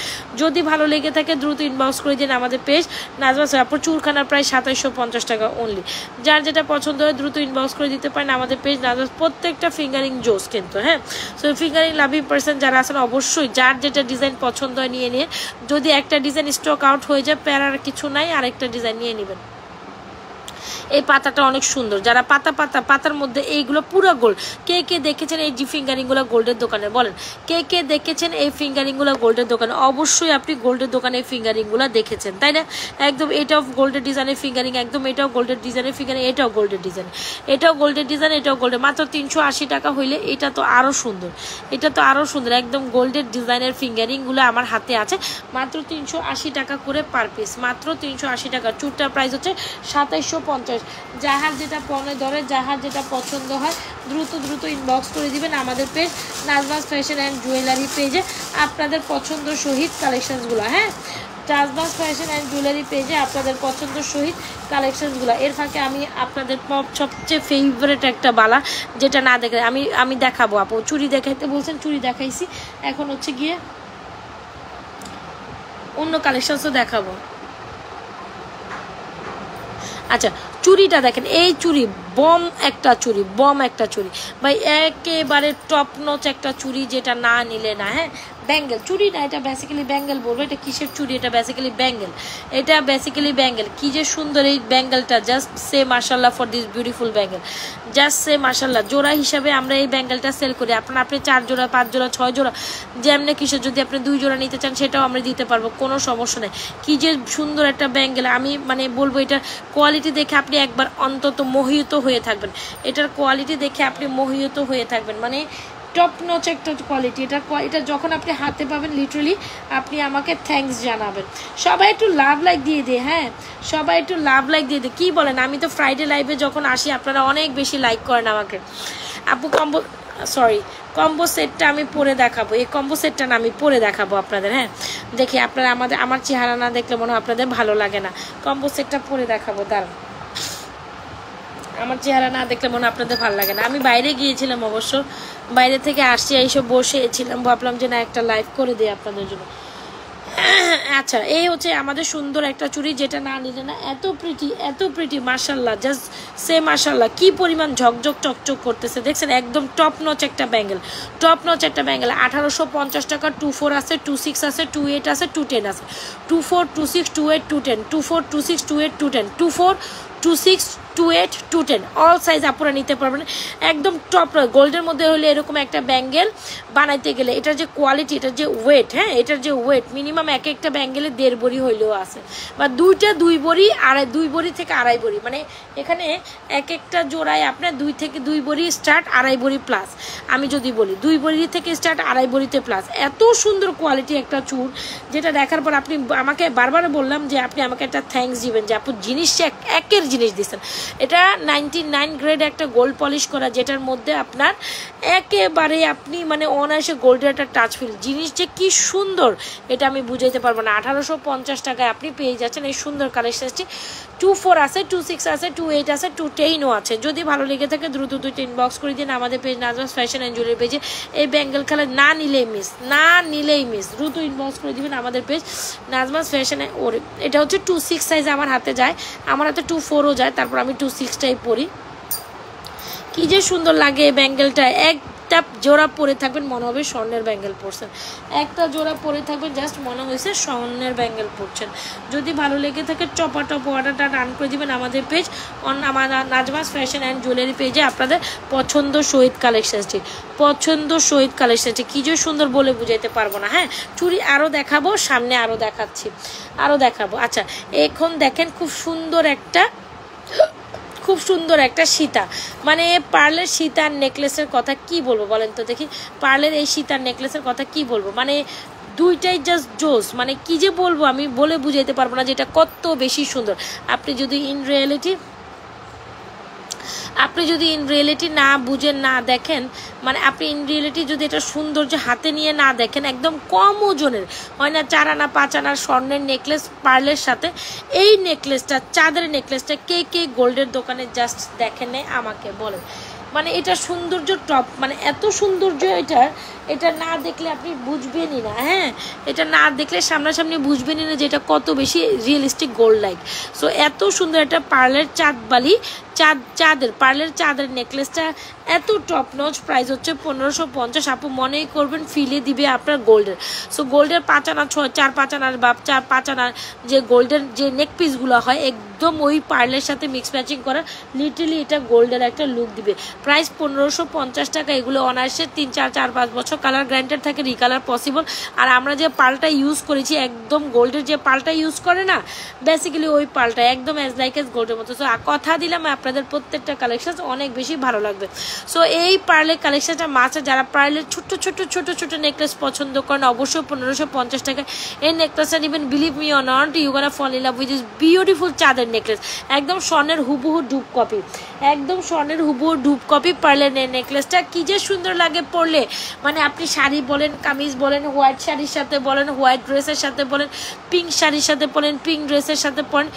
Speaker 1: যদি ভালো লেগে থাকে দ্রুত ইনবক্স করে দিন আমাদের পেজ নাজমাস। আপনার চুরখানার প্রায় 2750 টাকা অনলি। যার যেটা পছন্দ হয় দ্রুত ইনবক্স করে দিতে পারেন আমাদের পেজ নাজমাস। প্রত্যেকটা ফিঙ্গারিং জোস কিন্তু, হ্যাঁ। সো ফিঙ্গারিং লাভিং পার্সন যারা আছেন অবশ্যই যার যেটা ডিজাইন পছন্দ হয় নিয়ে নিয়ে, যদি একটা ডিজাইন স্টক আউট হয়ে যায় প্যারার কিছু নাই, আরেকটা ডিজাইন নিয়ে নেবেন। এই পাতাটা অনেক সুন্দর, যারা পাতার মধ্যে এইগুলো পুরো গোল্ড। কে দেখেছেন এই ফিঙ্গারিংগুলো গোল্ডের দোকানে? বলেন কে দেখেছেন এই ফিঙ্গারিংগুলো গোল্ডের দোকানে? অবশ্যই আপনি গোল্ডের দোকানে এই ফিঙ্গারিংগুলো দেখেছেন, তাই না? একদম এটাও গোল্ডের ডিজাইনের ফিঙ্গারিং, একদম এটাও গোল্ডের ডিজাইনের ফিঙ্গারিং, এটাও গোল্ডের ডিজাইন, এটাও গোল্ডের ডিজাইন, এটাও গোল্ডের। মাত্র 380 টাকা হইলে এটা তো আরও সুন্দর, এটা তো আরও সুন্দর। একদম গোল্ডের ডিজাইনের ফিঙ্গারিংগুলো আমার হাতে আছে, মাত্র 380 টাকা করে পার পিস, মাত্র 380 টাকা। চুরটার প্রাইস হচ্ছে 2750। যাহার যেটা পনে ধরে, যাহার যেটা পছন্দ হয় দ্রুত ইনবক্স করে দিবেন আমাদের page Najma's fashion and jewellery পেজে আপনাদের পছন্দ সহিত কালেকশনসগুলো, হ্যাঁ। নাজমাস ফ্যাশন অ্যান্ড জুয়েলারি পেজে আপনাদের পছন্দ সহিত কালেকশনসগুলো। এর ফাঁকে আমি আপনাদের সবচেয়ে ফেভারিট একটা বালা, যেটা না দেখে আমি দেখাবো। আপু চুড়ি দেখাইতে বলছেন, চুড়ি দেখাইছি, এখন হচ্ছে গিয়ে অন্য কালেকশনসও দেখাবো। আচ্ছা চুড়িটা দেখেন, এই চুড়ি বম একটা চুড়ি ভাই, একেবারে টপ নচ একটা চুড়ি, যেটা না নিলে না। হ্যাঁ ব্যাঙ্গেল চুড়ি না, এটা বেসিক্যালি ব্যাঙ্গেল বলবো। এটা কিসের চুড়ি? এটা বেসিক্যালি ব্যাঙ্গেল। কি যে সুন্দর এই ব্যাঙ্গেলটা, জাস্ট সে মাশাআল্লাহ for this beautiful bangle, just say মাশাআল্লাহ। জোড়া হিসাবে আমরা এই ব্যাঙ্গেলটা সেল করি। আপনি 4 জোড়া, 5 জোড়া, 6 জোড়া, যেমনি কিসের, যদি আপনি 2 জোড়া নিতে চান সেটাও আমরা দিতে পারবো, কোনো সমস্যা নেই। কি যে সুন্দর একটা ব্যাঙ্গেল, আমি মানে বলবো এটা কোয়ালিটি দেখে আপনি একবার অন্তত মোহিত হয়ে থাকবেন। এটার কোয়ালিটি দেখে আপনি মোহিত হয়ে থাকবেন, মানে টপ নচ একটা কোয়ালিটি। এটা যখন আপনি হাতে পাবেন লিটারালি আপনি আমাকে থ্যাঙ্কস জানাবেন। সবাই একটু লাভ লাইক দিয়ে দে, হ্যাঁ সবাই একটু লাভ লাইক দিয়ে দে। কী বলেন? আমি তো ফ্রাইডে লাইভে যখন আসি আপনারা অনেক বেশি লাইক করেন আমাকে। আপু কম্বো সেটটা আমি পরে দেখাবো, এই কম্বো সেটটা না আমি পরে দেখাবো আপনাদের, হ্যাঁ। দেখি আপনারা আমার চেহারা না দেখলে মনে হয় আপনাদের ভালো লাগে না। কম্বো সেটটা পরে দেখাবো, দাঁড়ান। আমার চেহারা না দেখলে মনে আপনাদের ভালো লাগে না। আমি বাইরে গিয়েছিলাম, অবশ্য বাইরে থেকে আসছি, এইসব বসেছিলাম, ভাবলাম যে না একটা লাইভ করে দিই আপনাদের জন্য। আচ্ছা এই হচ্ছে আমাদের সুন্দর একটা চুড়ি, যেটা না নিলে না। এত প্রিটি মাশাআল্লাহ, জাস্ট সে মাশাআল্লাহ। কি পরিমাণ ঝকঝক চকচক করতেছে দেখছেন, একদম টপ নচ একটা ব্যাঙ্গেল। 1850 টাকা। 24 আছে, 26 আছে, 28 আছে, 210 আছে। 24, 26, 28, 210, 24, 26, 28, 210, 24, 26, 28, 210 অল সাইজ আপনারা নিতে পারবেন। একদম টপ গোল্ডের মধ্যে হলে এরকম একটা ব্যাঙ্গেল বানাইতে গেলে এটার যে কোয়ালিটি, এটার যে ওয়েট, হ্যাঁ এটার যে ওয়েট মিনিমাম এক একটা ব্যাঙ্গেলে 1.5 ভরি হইলেও আছে, বা 2 ভরি 2 ভরি থেকে 2.5 ভরি, মানে এখানে এক একটা জোড়ায় আপনার 2 থেকে 2 ভরি স্টার্ট, 2.5 ভরি প্লাস। আমি যদি বলি 2 ভরি থেকে স্টার্ট, 2.5 ভরিতে প্লাস। এত সুন্দর কোয়ালিটি একটা চুর, যেটা দেখার পর আপনি আমাকে বারবার বললাম যে আপনি আমাকে একটা থ্যাঙ্কস দিবেন যে আপু জিনিসটা একের জিনিস দিচ্ছেন। এটা 99 গ্রেড একটা গোল্ড পলিশ করা, যেটার মধ্যে আপনার একেবারে আপনি মানে অনায়াসে গোল্ডের একটা টাচ ফিল। জিনিস যে কি সুন্দর এটা আমি বুঝাইতে পারবো না। 1850 টাকায় আপনি পেয়ে যাচ্ছেন এই সুন্দর কালেকশনটি। 24 আছে, 26 আছে, 28 আছে, 210ও আছে। যদি ভালো লেগে থাকে দ্রুত 2 ইনবক্স করে দিন আমাদের page Najma's fashion and jewellery পেজে। এই ব্যাঙ্গেল খেলা না নিলেই মিস, দ্রুত ইনবক্স করে দিবেন আমাদের পেজ নাজমাস ফ্যাশন। ওরে এটা হচ্ছে 26 সাইজ আমার হাতে যায়, আমার হাতে 24ও যায়, তারপর আমি 26টাই পরি। কি যে সুন্দর লাগে এই ব্যাঙ্গেলটা। একটা জোড়া পরে থাকবেন মনে হবে স্বর্ণের ব্যাঙ্গেল পরছেন, একটা জোড়া পরে থাকবেন জাস্ট মনে হয়েছে স্বর্ণের ব্যাঙ্গেল পরছেন। যদি ভালো লেগে থাকে টপ অর্ডারটা রান করে দিবেন আমাদের পেজ আমার নাজমাস ফ্যাশন অ্যান্ড জুয়েলারি পেজে। আপনাদের পছন্দ শহীদ কালেকশনটি কি যে সুন্দর বলে বুঝাইতে পারবো না। হ্যাঁ চুড়ি আরও দেখাবো, সামনে আরও দেখাবো। আচ্ছা এখন দেখেন খুব সুন্দর একটা সীতা, মানে পার্লের সীতার নেকলেসের কথা কি বলবো বলেন তো দেখি। পার্লের এই সীতার নেকলেসের কথা কি বলবো, মানে দুইটাই জাস্ট জোস, মানে কি যে বলবো আমি বলে বুঝাইতে পারবো না যেটা কত বেশি সুন্দর। আপনি যদি ইন রিয়েলিটি না বুঝেন না দেখেন, মানে আপনি ইন রিয়েলিটি যদি এটা সৌন্দর্য হাতে নিয়ে না দেখেন, একদম কম ওজনের হয় না 4 আনা 5 আনার স্বর্ণের নেকলেস পার্লের সাথে এই নেকলেসটা, চাঁদের নেকলেসটা কে গোল্ডের দোকানে জাস্ট দেখেন আমাকে বলেন। মানে এটা সৌন্দর্য টপ, মানে এত সৌন্দর্য এটা না দেখলে আপনি বুঝবেনই না। হ্যাঁ এটা না দেখলে সামনাসামনি বুঝবেনই না যে এটা কত বেশি রিয়েলিস্টিক গোল্ড লাইক। সো এত সুন্দর একটা পার্লের পার্লের চাঁদের নেকলেসটা এত টপ নচ, প্রাইস হচ্ছে 1550। আপু মনেই করবেন ফিলে দিবে আপনার গোল্ডের। সো গোল্ডের 5 আনা 4-5 আনার বা 4-5 আনার যে গোল্ডের যে নেক পিসগুলো হয় একদম ওই পার্লের সাথে মিক্স ম্যাচিং করা, লিটারলি এটা গোল্ডের একটা লুক দিবে। প্রাইস 1550 টাকা। এগুলো অনায়াসে 3-4-5 বছর কালার গ্যারান্টেড থাকে, রিকালার পসিবল। আর আমরা যে পালটা ইউজ করেছি একদম গোল্ডের যে পালটা ইউজ করে না, বেসিক্যালি ওই পালটা একদম অ্যাজ লাইক এস গোল্ডের মতো। সো কথা দিলাম আপনাদের প্রত্যেকটা কালেকশন অনেক বেশি ভালো লাগবে। সো এই পার্লের কালেকশনটা মাছে যারা পার্লের ছোট নেকলেস পছন্দ করেন অবশ্যই 1550 টাকা এই নেকলেসটা নেবেন। Believe me or not, you gonna fall in love with this beautiful চাঁদের নেকলেস। একদম স্বর্ণের হুবহু ডুব কপি পার্লের নেকলেসটা কি যে সুন্দর লাগে পরলে। মানে আপনি শাড়ি বলেন, কামিজ বলেন, হোয়াইট শাড়ির সাথে বলেন, হোয়াইট ড্রেসের সাথে বলেন, পিঙ্ক শাড়ির সাথে বলেন, পিঙ্ক ড্রেসের সাথে পরেন,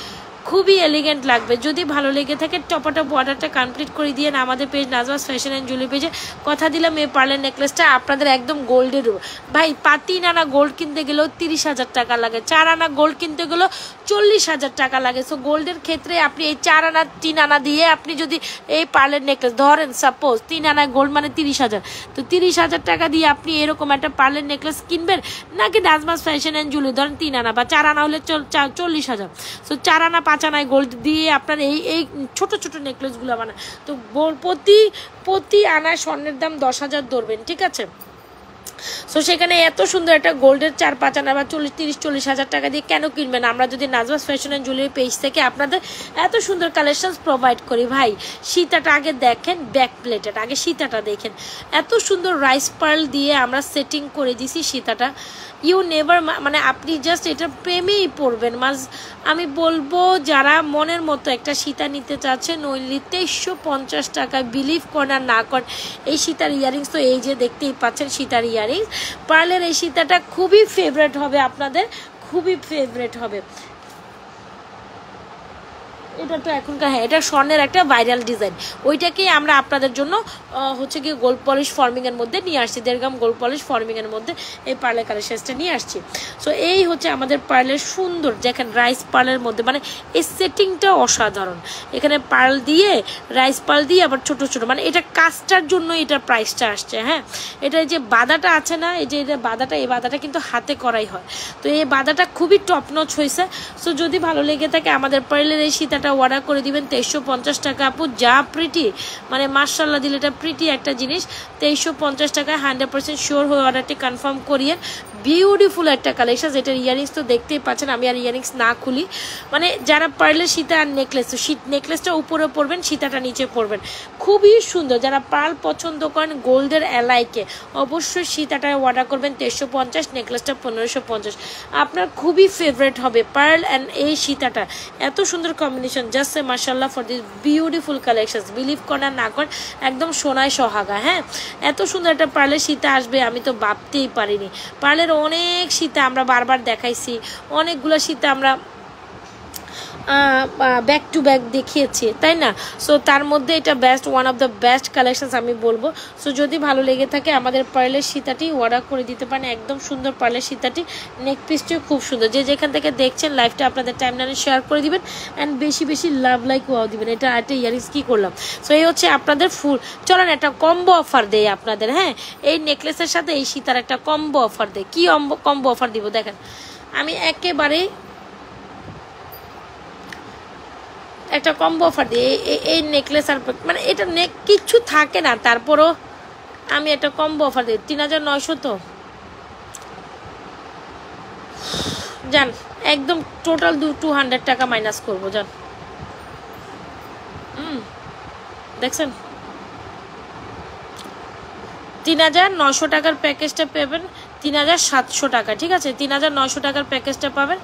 Speaker 1: খুবই এলিগেন্ট লাগবে। যদি ভালো লেগে থাকে টপাটপ অর্ডারটা কমপ্লিট করে দিয়ে আমাদের page Najma's fashion and jewellery পেজে। কথা দিলাম এই পার্লের নেকলেসটা আপনাদের একদম গোল্ডের। ভাই 3 আনা গোল্ড কিনতে গেলেও 30,000 টাকা লাগে, 4 আনা গোল্ড কিনতে গেলেও 40,000 টাকা লাগে। সো গোল্ডের ক্ষেত্রে আপনি এই 4 আনা 3 আনা দিয়ে আপনি যদি এই পার্লের নেকলেস ধরেন, সাপোজ 3 আনা গোল্ড মানে 30,000, তো 30,000 টাকা দিয়ে আপনি এরকম একটা পার্লের নেকলেস কিনবেন নাকি নাজমাস ফ্যাশন অ্যান্ড জুয়েলারি ধরেন 3 আনা বা 4 আনা হলে 40,000। সো 4 আনা 5 আনায় গোল্ড দিয়ে আপনার এই ছোট নেকলেসগুলো বানায়। তো প্রতি আনায় স্বর্ণের দাম 10,000 ধরবেন, ঠিক আছে। সো সেখানে এত সুন্দর একটা গোল্ডের 4-5 আনা বা 30-40,000 টাকা দিয়ে কেন কিনবেন? আমরা যদি Nazma's fashion and jewellery page থেকে আপনাদের এত সুন্দর কালেকশন প্রোভাইড করি। ভাই সীতাটা আগে দেখেন, ব্যাক প্লেটেড আগে সীতাটা দেখেন, এত সুন্দর রাইস পার্ল দিয়ে আমরা সেটিং করে দিছি সীতাটা। ইউ নেভার, মানে আপনি জাস্ট এটা প্রেমেই পড়বেন। আমি বলবো যারা মনের মতো একটা সীতা নিতে চাচ্ছেন নইলে 2350 টাকায়, বিলিভ করেন আর না করেন, এই সীতার ইয়ারিংস তো এই যে দেখতেই পাচ্ছেন সীতার ইয়ারিংস পার্লের এই সীতাটা খুবই ফেভারেট হবে আপনাদের, খুবই ফেভারেট হবে। এটা তো এখনকার, হ্যাঁ এটা স্বর্ণের একটা ভাইরাল ডিজাইন, ওইটাকেই আমরা আপনাদের জন্য হচ্ছে কি গোল্ড পলিশ ফর্মিংয়ের মধ্যে নিয়ে আসছি, 1.5 গ্রাম গোল্ড পলিশ ফর্মিংয়ের মধ্যে এই পার্লের কালেকশনটা নিয়ে আসছি। সো এই হচ্ছে আমাদের পার্লের সুন্দর, দেখেন রাইস পার্লের মধ্যে, মানে এই সেটিংটা অসাধারণ। এখানে পার্ল দিয়ে রাইস পার্ল দিয়ে আবার ছোট মানে এটা কাজটার জন্য এটার প্রাইসটা আসছে। হ্যাঁ এটা যে বাদাটা আছে না, এই যে এটা বাদাটা, এই বাদাটা কিন্তু হাতে করাই হয়, তো এই বাদাটা খুবই টপ নচ হয়েছে। সো যদি ভালো লেগে থাকে আমাদের পার্লের এই সীতার সীতাটা অর্ডার করে দিবেন 2350 টাকা। আপু যা প্রিটি, মানে মাশাআল্লাহ দিলে, এটা প্রিটি একটা জিনিস। 2350 টাকায় 100% শিওর হয়ে অর্ডারটি কনফার্ম করিয়ে। বিউটিফুল একটা কালেকশন। এটার ইয়ারিংস তো দেখতেই পাচ্ছেন, আমি আর ইয়ারিংস না খুলি। মানে যারা পার্লের সীতা আর নেকলেস, তো নেকলেসটা উপরে পরবেন, সীতাটা নিচে পরবেন, খুবই সুন্দর। যারা পার্ল পছন্দ করেন গোল্ডের এলাইকে, অবশ্যই সীতাটা অর্ডার করবেন 2350, নেকলেসটা 1550। আপনার খুবই ফেভারিট হবে পার্ল অ্যান্ড এই সীতাটা। এত সুন্দর কম্বিনেশন, জাস্ট এ মাশাআল্লাহ for this beautiful collection. Believe করেন না করেন, একদম সোনায় সোহাগা। হ্যাঁ, এত সুন্দর একটা পার্লের সীতা আসবে আমি তো ভাবতেই পারিনি। পার্লের অনেক সীতা আমরা বারবার দেখাইছি, অনেকগুলো সীতা আমরা ব্যাক টু ব্যাক দেখিয়েছি, তাই না? সো তার মধ্যে এটা best, one of the best collections আমি বলবো। সো যদি ভালো লেগে থাকে আমাদের পার্লের সীতাটি অর্ডার করে দিতে পারেন। একদম সুন্দর পার্লের সীতাটি, নেক পিসটিও খুব সুন্দর। যে যেখান থেকে দেখছেন লাইভটা আপনাদের টাইমলাইনে শেয়ার করে দিবেন অ্যান্ড বেশি বেশি লাভ লাইক ওয়াও দিবেন। এটা একটা ইয়ারিংস কি করলাম। সো এই হচ্ছে আপনাদের ফুল। চলেন একটা কম্বো অফার দেয় আপনাদের। হ্যাঁ, এই নেকলেসের সাথে এই সীতার একটা কম্বো অফার দেয়। কি কম্বো অফার দিব দেখেন, আমি একেবারেই একটা কম্বো অফার দিই। এই নেকলেস আর মানে এটা কিচ্ছু থাকে না, তারপরও আমি একটা কম্বো অফার দিই। 3900 তো জান, একদম টোটাল 200 টাকা মাইনাস করবো জান। দেখছেন 3900 টাকার প্যাকেজটা পাবেন 3700 টাকা, ঠিক আছে? 3900 টাকার প্যাকেজটা পাবেন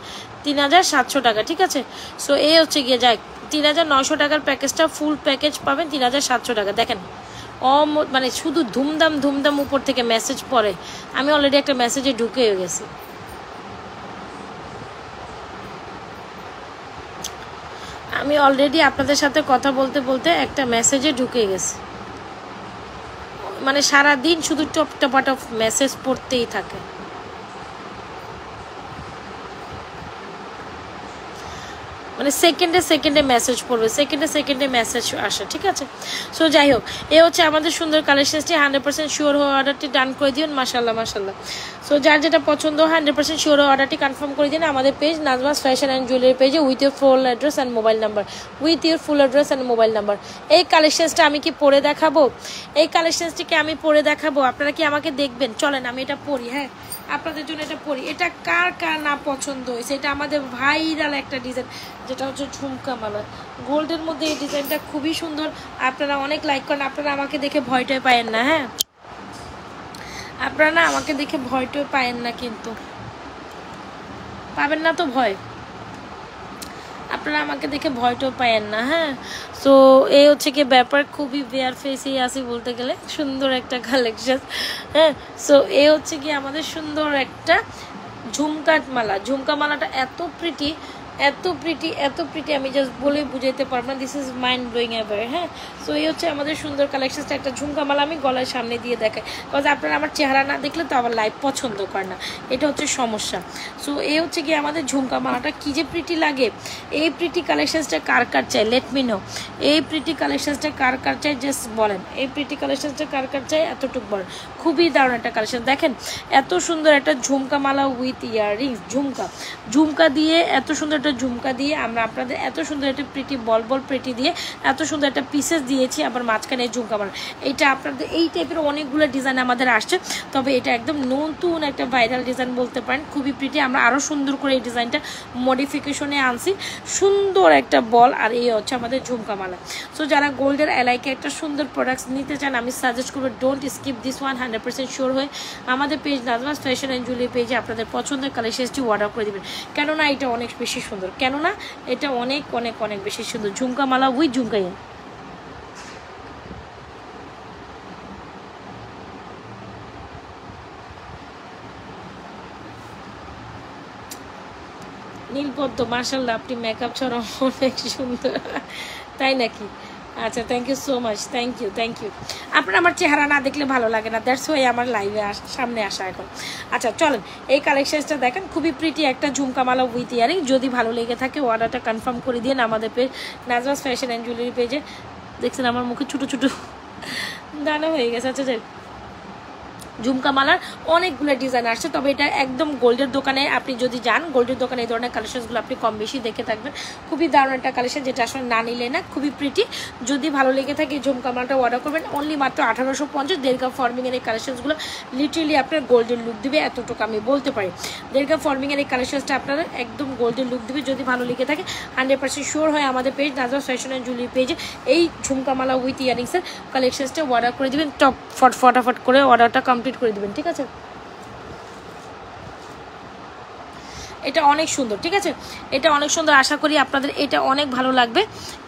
Speaker 1: 3700 টাকা, ঠিক আছে? সো এই হচ্ছে গিয়ে যাই 3900 টাকার প্যাকেজটা ফুল প্যাকেজ পাবেন 3700 টাকা। দেখেন মানে শুধু ধুমধাম উপর থেকে মেসেজ পড়ে। আমি অলরেডি একটা মেসেজে ঢুকে গেছি। আমি অলরেডি আপনাদের সাথে কথা বলতে বলতে একটা মেসেজে ঢুকে গেছি। মানে সারাদিন শুধু টপটপাট অফ মেসেজ পড়তেই থাকে। মানে সেকেন্ডে মেসেজ পড়বে, সেকেন্ডে মেসেজ আসে, ঠিক আছে? সো যাই হোক, এ হচ্ছে আমাদের সুন্দর কালেকশনটি। 100% শিওর হয়ে অর্ডারটি ডান করে দিন। মাশাআল্লাহ মাশাআল্লাহ। সো যার যেটা পছন্দ 100% শিওর হয়ে অর্ডারটি কনফার্ম করে দিন আমাদের page Najma's fashion and jewellery পেজে with your full address and mobile number. এই কালেকশনসটা আমি কি পরে দেখাবো? এই কালেকশনসটিকে আমি পরে দেখাবো, আপনারা কি আমাকে দেখবেন? চলেন আমি এটা পরি। হ্যাঁ, আপনাদের জন্য এটা পরি। এটা কার কার না পছন্দ হয়েছে? এটা আমাদের ভাইরাল একটা ডিজাইন, যেটা হচ্ছে ঝুমকা মালা গোল্ডের মধ্যে। এই ডিজাইনটা খুবই সুন্দর, আপনারা অনেক লাইক করেন। আপনারা আমাকে দেখে ভয়টাই পায়েন না। হ্যাঁ, আপনারা না আমাকে দেখে ভয়টাই পায়েন না, কিন্তু পাবেন না তো ভয়, আপনারা আমাকে দেখে ভয়টাও পায়েন না। হ্যাঁ, সো এই হচ্ছে কি ব্যাপার, খুবই বেয়ার ফেসেই আসি বলতে গেলে। সুন্দর একটা কালেকশন। হ্যাঁ, সো এই হচ্ছে কি আমাদের সুন্দর একটা ঝুমকা মালাটা এত প্রিটি, আমি জাস্ট বলে বুঝাইতে পারবো না। This is mind blowing ever. হ্যাঁ, সো এই হচ্ছে আমাদের সুন্দর কালেকশনটা। একটা ঝুমকা মালা আমি গলার সামনে দিয়ে দেখাই, বিকজ আপনারা আমার চেহারা না দেখলে তো আমার লাইভ পছন্দ করে না, এটা হচ্ছে সমস্যা। সো এই হচ্ছে কি আমাদের ঝুমকা মালাটা, কি যে প্রিটি লাগে। এই প্রিটি কালেকশনসটা কার কার চাই, লেট মি নো। এই প্রিটি কালেকশনসটা কার কার চাই জাস্ট বলেন। এই প্রিটি কালেকশনসটা কার কার চাই এতটুকু বলেন। খুবই দারুণ একটা কালেকশন। দেখেন এত সুন্দর একটা ঝুমকা মালা উইথ ইয়াররিংস, ঝুমকা দিয়ে, এত সুন্দর একটা ঝুমকা দিয়ে আমরা আপনাদের এত সুন্দর একটা প্রিটি বল প্রিটি দিয়ে এত সুন্দর একটা পিসেস দিয়েছি, আবার মাঝখানে ঝুমকা মালা। এইটা আপনাদের এই টাইপের অনেকগুলো ডিজাইন আমাদের আসছে, তবে এটা একদম নতুন একটা ভাইরাল ডিজাইন বলতে পারেন। খুবই প্রিটি, আমরা আরও সুন্দর করে এই ডিজাইনটা মডিফিকেশনে আনছি। সুন্দর একটা বল, আর এই হচ্ছে আমাদের ঝুমকা মালা। সো যারা গোল্ডের এলাইকে একটা সুন্দর প্রোডাক্টস নিতে চান, আমি সাজেস্ট করবো don't skip this one. 100% sure হয়ে আমাদের page Najma's fashion and jewellery পেজে আপনাদের পছন্দের কালেকশনটি অর্ডার করে দেবেন। কেননা এটা অনেক বেশি সুন্দর, কেননা এটা অনেক অনেক অনেক বেশি সুন্দর। ঝুমকা মালা উইথ ঝুমকাই। নীলপদ্ম মাশাআল্লাহ, আপনি মেকআপ ছাড়া অনেক সুন্দর, তাই নাকি? আচ্ছা, thank you so much, thank you. আপনার আমার চেহারা না দেখলে ভালো লাগে না, দ্যাটস ওয়াই আমার লাইভে সামনে আসা এখন। আচ্ছা চলেন, এই কালেকশনসটা দেখেন, খুবই প্রিটি একটা ঝুমকা মালা উইথ ইয়ারিং। যদি ভালো লেগে থাকে অর্ডারটা কনফার্ম করে দিন আমাদের page Najma's fashion and jewellery পেজে। দেখছেন আমার মুখে ছোটো ছোটো দানা হয়ে গেছে। আচ্ছা ঝুমকা মালার অনেকগুলো ডিজাইন আসছে, তবে এটা একদম গোল্ডের দোকানে আপনি যদি যান, গোল্ডের দোকানে এই ধরনের কালেকশনসগুলো আপনি কম বেশি দেখে থাকবেন। খুবই দারুণ একটা কালেকশন, যেটা আসলে না নিলে না, খুবই প্রিটি। যদি ভালো লেগে থাকে ঝুমকা মালাটা অর্ডার করবেন, অনলি মাত্র 1850। দেড়গা ফর্মিংয়ের এই কালেকশনসগুলো লিটারেলি আপনার গোল্ডের লুক দিবে, এতটুকু আমি বলতে পারি। দেড়গা ফর্মিংয়ের এই কালেকশনসটা আপনারা একদম গোল্ডের লুক দিবে। যদি ভালো লেগে থাকে 100% শিওর হয় আমাদের page Najwa fashion and jewellery পেজে এই ঝুমকা মালা উইথ ইয়ারিংসের কালেকশনসটা অর্ডার করে দিবেন। টপ ফটাফট করে অর্ডারটা কমপ্লিট করে দিবেন, ঠিক আছে? এটা অনেক সুন্দর, ঠিক আছে? এটা অনেক সুন্দর, আশা করি আপনাদের এটা অনেক ভালো লাগবে।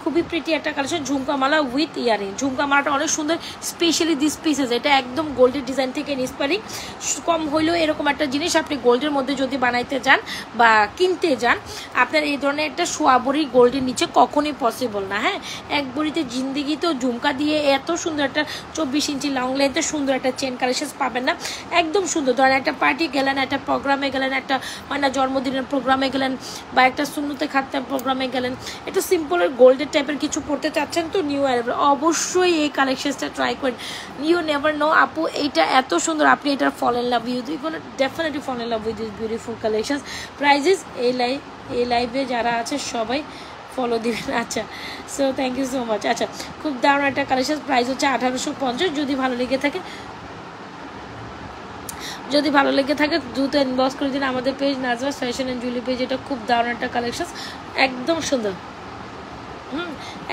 Speaker 1: খুবই প্রিটি একটা কালেকশন, ঝুমকা মালা উইথ ইয়ারিং। ঝুমকা মালাটা অনেক সুন্দর, স্পেশালি দিস পিসেস। এটা একদম গোল্ডের ডিজাইন থেকে ইন্সপায়ারিং। কম হইলেও এরকম একটা জিনিস আপনি গোল্ডের মধ্যে যদি বানাইতে যান বা কিনতে যান, আপনার এই ধরনের একটা সোয়াবরি গোল্ডের নিচে কখনোই পসিবল না। হ্যাঁ, এক বড়িতে জিন্দিগিতেও ঝুমকা দিয়ে এত সুন্দর একটা 24 ইঞ্চি লং লেন্থের সুন্দর একটা চেন কালেকশন পাবেন না। একদম সুন্দর, ধরেন একটা পার্টি গেলেন, একটা প্রোগ্রামে গেলেন, একটা মানে জন্মদিনের প্রোগ্রামে গেলেন, বা একটা সুন্নতে খাত্তার প্রোগ্রামে গেলেন, একটু সিম্পলের গোল্ডের টাইপের কিছু পড়তে চাচ্ছেন তো নিউ অ্যারাইভাল, অবশ্যই এই কালেকশনসটা ট্রাই করেন। ইউ নেভার নো আপু, এইটা এত সুন্দর, আপনি এটা fall in love, you definitely fall in love with this beautiful collection. Prizes এই লাইভে যারা আছে সবাই ফলো দিবেন। আচ্ছা, so thank you so much. আচ্ছা, খুব দারুণ একটা কালেকশন, প্রাইস হচ্ছে 1850। যদি ভালো লেগে থাকে দ্রুত ইনবক্স করে দিন আমাদের page Najwa fashion and jewellery page. এটা খুব দারুণ একটা কালেকশন, একদম সুন্দর,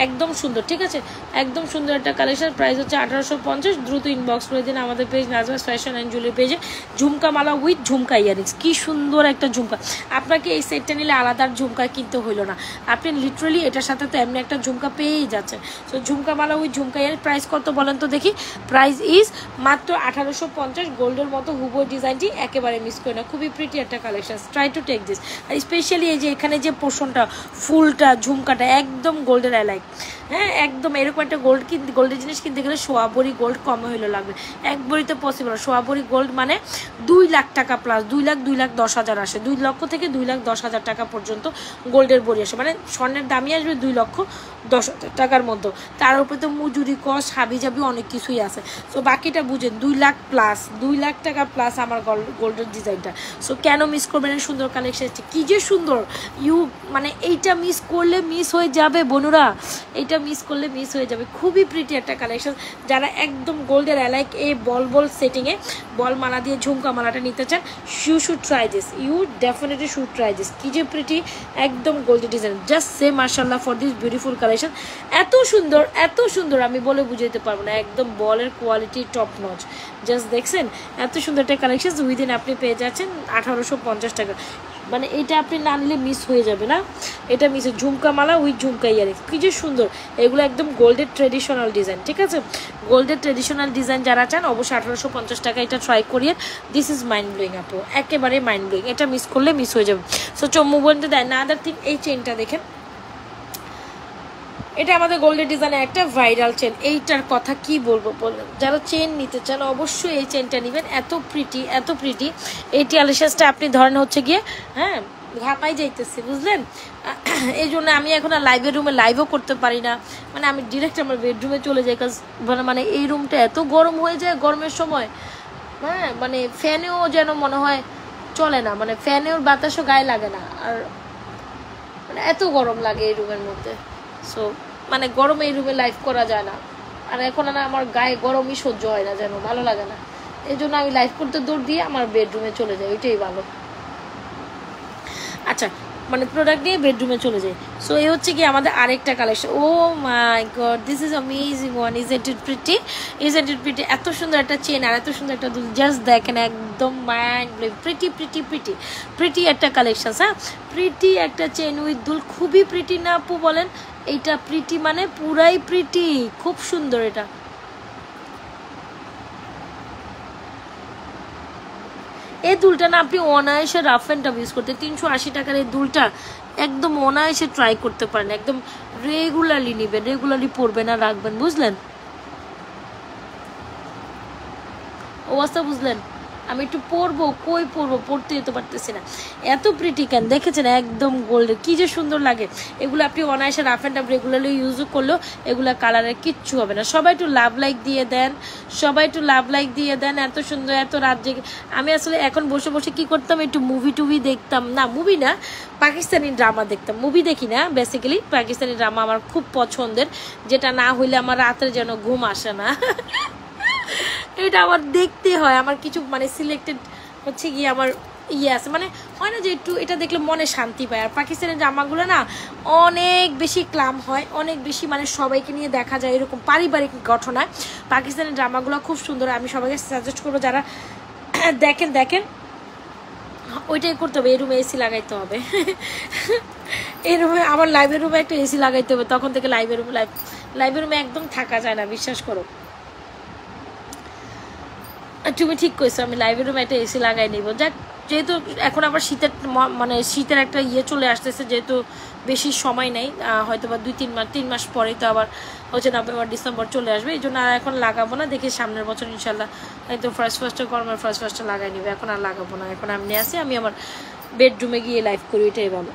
Speaker 1: একদম সুন্দর, ঠিক আছে? একদম সুন্দর একটা কালেকশন, প্রাইস হচ্ছে 1850। দ্রুত ইনবক্স করে দিন আমাদের page Najwa fashion and jewellery পেজে। ঝুমকা মালা উইথ ঝুমকা ইয়ারিংস, কি সুন্দর একটা ঝুমকা। আপনাকে এই সেটটা নিলে আলাদা ঝুমকা কিনতে হইলো না, আপনি লিটারালি এটার সাথে তো এমনি একটা ঝুমকা পেয়েই যাচ্ছেন। সো ঝুমকা মালা উইথ ঝুমকা ইয়ারিংস, প্রাইস কত বলেন তো দেখি? প্রাইস ইজ মাত্র 1850। গোল্ডের মতো হুবো ডিজাইনটি একেবারে মিস করে না, খুবই প্রিটি একটা collection. Try to take this. আর স্পেশালি এই যে এখানে যে পোর্শনটা, ফুলটা, ঝুমকাটা একদম গোল্ডের লাইক। হ্যাঁ, একদম এরকম একটা গোল্ডের জিনিস কিনতে গেলে সোয়াবরি গোল্ড কমে হইলে লাগবে, এক বড়িতে পসিবল। সোয়াবরি গোল্ড মানে 2 লাখ টাকা প্লাস, 2,10,000 আসে, 2 লক্ষ থেকে 2,10,000 টাকা পর্যন্ত গোল্ডের বড়ি আসে। মানে স্বর্ণের দামই আসবে 2,10,000 টাকার মধ্যে, তার উপরে তো মজুরি কস্ট হাবিজাবি অনেক কিছুই আছে। সো বাকিটা বুঝেন, 2 লাখ প্লাস, 2 লাখ টাকা প্লাস আমার গোল্ডের ডিজাইনটা। সো কেন মিস করবেন এই সুন্দর কালেকশনটি? কি যে সুন্দর, মানে এইটা মিস করলে মিস হয়ে যাবে বন্ধুরা, এইটা মিস করলে মিস হয়ে যাবে। খুবই প্রিটি একটা কালেকশন। যারা একদম গোল্ডের অ্যালাইক এই বল সেটিংয়ে বল মালা দিয়ে ঝুমকা মালাটা নিতে চান, you should try this, you definitely should try this. কি যে প্রিটি, একদম গোল্ডের ডিজাইন, জাস্ট সে মাশাআল্লাহ ফর দিস বিউটিফুল কালেকশন। এত সুন্দর, এত সুন্দর, আমি বলে বুঝাইতে পারবো না, একদম বলের কোয়ালিটি টপ নচ। জাস্ট দেখছেন এত সুন্দর একটা কালেকশন, উইদিন আপনি পেয়ে যাচ্ছেন 1850 টাকা। মানে এটা আপনি না নিলে মিস হয়ে যাবে না, এটা মিস। ঝুমকা মালা উইথ ঝুমকা ইয়ারিংস, কি যে সুন্দর। এগুলো একদম গোল্ডের ট্রেডিশনাল ডিজাইন, ঠিক আছে? গোল্ডের ট্রেডিশনাল ডিজাইন যারা চান অবশ্যই 1850 টাকা এটা ট্রাই করিয়ে। দিস ইজ মাইন্ড ব্লোয়িং আপু, একেবারে মাইন্ড ব্লোয়িং। এটা মিস করলে মিস হয়ে যাবে। সো চম্মু বলতে দেয় না। আদার থিং, এই চেনটা দেখেন, এটা আমাদের গোল্ডের ডিজাইনের একটা ভাইরাল চেন। এইটার কথা কি বলবো বলেন? যারা চেন নিতে চান অবশ্যই এই চেনটা নেবেন, এত প্রিটি, এত প্রিটি। এই টিয়ালিশাসটা আপনি ধরেন হচ্ছে গিয়ে, হ্যাঁ, ঘামাই যাইতেছে, বুঝলেন? এই জন্য আমি এখন আর লাইভের রুমে লাইভও করতে পারি না, মানে আমি ডিরেক্ট আমার বেডরুমে চলে যাই। কাজ মানে এই রুমটা এত গরম হয়ে যায় গরমের সময়, হ্যাঁ, মানে ফ্যানেও যেন মনে হয় চলে না, মানে ফ্যানেও বাতাসও গায়ে লাগে না, আর মানে এত গরম লাগে এই রুমের মধ্যে। সো মানে গরমে এই রুমে লাইভ করা যায় না, আর এখন না আমার গায়ে গরমই সহ্য হয় না, যেন ভালো লাগে না। এই জন্য আমি লাইভ করতে দৌড় দিয়ে আমার বেডরুমে চলে যাই, ওইটাই ভালো। আচ্ছা, মানে প্রোডাক্ট নিয়ে বেডরুমে চলে যাই। সো এই হচ্ছে কি আমাদের আরেকটা collection. Oh my God, this is amazing one. Isn't it pretty, isn't it pretty. এত সুন্দর একটা চেন আর এত সুন্দর একটা দুল, জাস্ট দেখেন, একদম mind blowing. Pretty pretty pretty pretty একটা কালেকশন। হ্যাঁ, প্রিটি একটা চেন উইথ দুল, খুবই প্রিটি না আপু বলেন? এইটা প্রিটি মানে পুরাই প্রিটি, খুব সুন্দর। এটা এই দুলটা না আপনি অনায়াসে রাফ অ্যান্ড টাফ ইউজ করতে, 380 টাকার এই দুলটা একদম অনায়াসে ট্রাই করতে পারেন। একদম রেগুলারলি নেবেন, রেগুলারলি পরবেন আর রাখবেন, বুঝলেন? অবস্থা বুঝলেন? আমি একটু পরবো, কই পরবো, পরতে যেতে পারতেছি না, এত প্রিটি কেন দেখেছেন, একদম গোল্ডের, কি যে সুন্দর লাগে। এগুলো আপনি অনায়াসে rough and tough regularly use করলেও এগুলো কালারের কিচ্ছু হবে না। সবাই একটু লাভ লাইক দিয়ে দেন, সবাই একটু লাভ লাইক দিয়ে দেন। এত সুন্দর, এত রাত জেগে আমি আসলে এখন বসে বসে কি করতাম, একটু মুভি টুভি দেখতাম, না মুভি না, পাকিস্তানি ড্রামা দেখতাম, মুভি দেখি না বেসিক্যালি। পাকিস্তানি ড্রামা আমার খুব পছন্দের, যেটা না হইলে আমার রাতের যেন ঘুম আসে না। এটা আমার দেখতে হয়, আমার কিছু মানে সিলেক্টেড হচ্ছে গিয়ে আমার ইয়ে আছে, মানে হয় না যে একটু এটা দেখলে মনে শান্তি পায়। আর পাকিস্তানের ড্রামাগুলো না অনেক বেশি ক্লাম হয়, অনেক বেশি মানে সবাইকে নিয়ে দেখা যায়, এরকম পারিবারিক ঘটনায় পাকিস্তানের ড্রামাগুলো খুব সুন্দর। আমি সবাইকে সাজেস্ট করবো যারা দেখেন দেখেন ওইটাই করতে হবে। এই রুমে এসি লাগাইতে হবে, এই রুমে আমার লাইভের রুমে একটা এসি লাগাইতে হবে, তখন থেকে লাইভের রুমে একদম থাকা যায় না, বিশ্বাস করো। তুমি ঠিক কইছো, আমি লাইভের রুমে একটা এসি লাগাই নিব। যাক, যেহেতু এখন আবার শীতের মানে শীতের একটা ইয়ে চলে আসতেছে, যেহেতু বেশি সময় নেই, হয়তো বা 3 মাস পরে তো আবার হচ্ছে নভেম্বর ডিসেম্বর চলে আসবে, এই জন্য আর এখন লাগাবো না। দেখি সামনের বছর ইনশাল্লাহ হয়তো ফার্স্টে গরমের ফার্স্টে লাগাই নিবে, এখন আর লাগাবো না। এখন আমি আসি, আমি আমার বেডরুমে গিয়ে লাইভ করি, এটাই ভালো।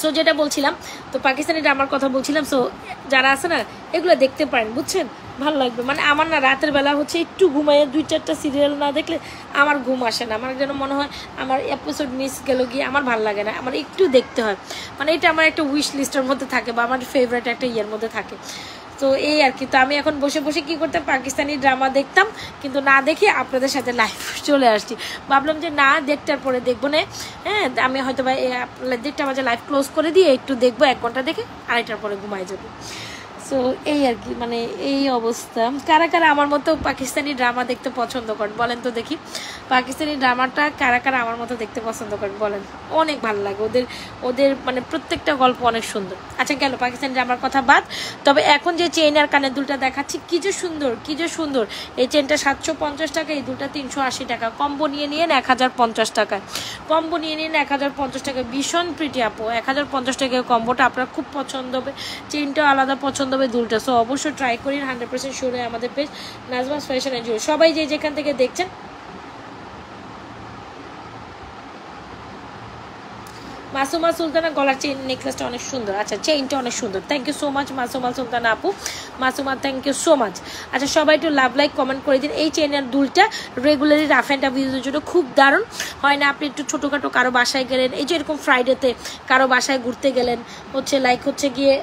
Speaker 1: সো যেটা বলছিলাম, তো পাকিস্তানি ড্রামার কথা বলছিলাম। সো যারা আছে না এগুলো দেখতে পারেন, বুঝছেন, ভালো লাগবে। মানে আমার না রাতের বেলা হচ্ছে একটু ঘুমাইয়ে 2-4টা সিরিয়াল না দেখলে আমার ঘুম আসে না, আমার যেন মনে হয় আমার এপিসোড মিস গেল গিয়ে, আমার ভালো লাগে না, আমার একটু দেখতে হয়। মানে এটা আমার একটা উইশ লিস্টের মধ্যে থাকে, বা আমার ফেভারিট একটা ইয়ের মধ্যে থাকে। তো এই আর কি। তো আমি এখন বসে বসে কি করতাম, পাকিস্তানি ড্রামা দেখতাম, কিন্তু না দেখে আপনাদের সাথে লাইভ চলে আসছি। ভাবলাম যে না, 1:30টার পরে দেখবো না, হ্যাঁ আমি হয়তো বা 1:30টা বাজে লাইভ ক্লোজ করে দিয়ে একটু দেখবো, 1 ঘন্টা দেখে 2:30টার পরে ঘুমাই যাবো। সো এই আর কি, মানে এই অবস্থা। কারা কারা আমার মতো পাকিস্তানি ড্রামা দেখতে পছন্দ করেন বলেন তো দেখি, পাকিস্তানি ড্রামাটা কারা কারা আমার মতো দেখতে পছন্দ করেন বলেন। অনেক ভালো লাগে ওদের মানে প্রত্যেকটা গল্প অনেক সুন্দর। আচ্ছা গেল পাকিস্তানি ড্রামার কথা বাদ, তবে এখন যে চেইন আর কানের দুলটা দেখাচ্ছি, কি যে সুন্দর, কি যে সুন্দর। এই চেনটা 750 টাকা, এই দুলটা 380 টাকা। কম্বো নিয়ে নিন 1050 টাকায়, কম্বো নিয়ে নিন 1050 টাকায়। ভীষণ প্রিটি আপু, 1050 টাকায় কম্বোটা আপনার খুব পছন্দ হবে, চেইনটাও আলাদা পছন্দ হবে, দুলটা। সো অবশ্যই ট্রাই করি, 100% শিওর হয় আমাদের page Najma's fashion and jewellery. সবাই যে যেখান থেকে দেখছেন, মাসুমা সুলতানা গলার চেইন নেকলেসটা অনেক সুন্দর। আচ্ছা চেইনটা অনেক সুন্দর, thank you so much Masuma Sultana আপু, Masuma thank you so much. আচ্ছা সবাই একটু লাভ লাইক কমেন্ট করে দিন। এই চেইনের দুলটা রেগুলারলি রাফ অ্যান্ড টাফ ইউজের জন্য খুব দারুণ হয় না। আপনি একটু ছোটোখাটো কারো বাসায় গেলেন, এই যে এরকম ফ্রাইডেতে কারো বাসায় ঘুরতে গেলেন, হচ্ছে লাইক হচ্ছে গিয়ে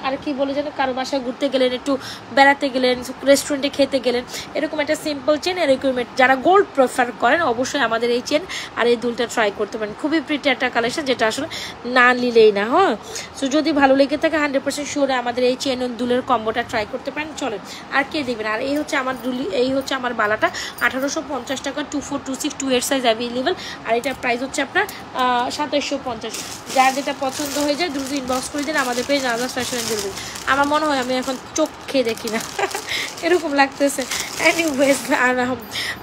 Speaker 1: আর কি বলে যেন, কারো বাসায় ঘুরতে গেলেন, একটু বেড়াতে গেলেন, রেস্টুরেন্টে খেতে গেলেন, এরকম একটা সিম্পল চেন, এরকম যারা গোল্ড প্রেফার করেন অবশ্যই আমাদের এই চেন আর এই দুলটা ট্রাই করতে পারেন। খুবই প্রিটি একটা কালেকশন, যেটা আসলে না নিলেই না। হ্যাঁ, সো যদি ভালো লেগে থাকে 100% শিওরে আমাদের এই চেন দুলের কম্বোটা ট্রাই করতে পারেন। চলেন আর কে দেবেন। আর এই হচ্ছে আমার দুলি, এই হচ্ছে আমার বালাটা 1850 টাকা, 24, 26, 28 সাইজ অ্যাভেলেবেল। আর এটার প্রাইস হচ্ছে আপনার 2750। যার যেটা পছন্দ হয়ে যায় দ্রুত ইনবক্স করে দিন আমাদের page Najma's fashion and jewellery. আমার মনে হয় আমি এখন চোখে দেখি না, এরকম লাগতেছে। এনিওয়েজ,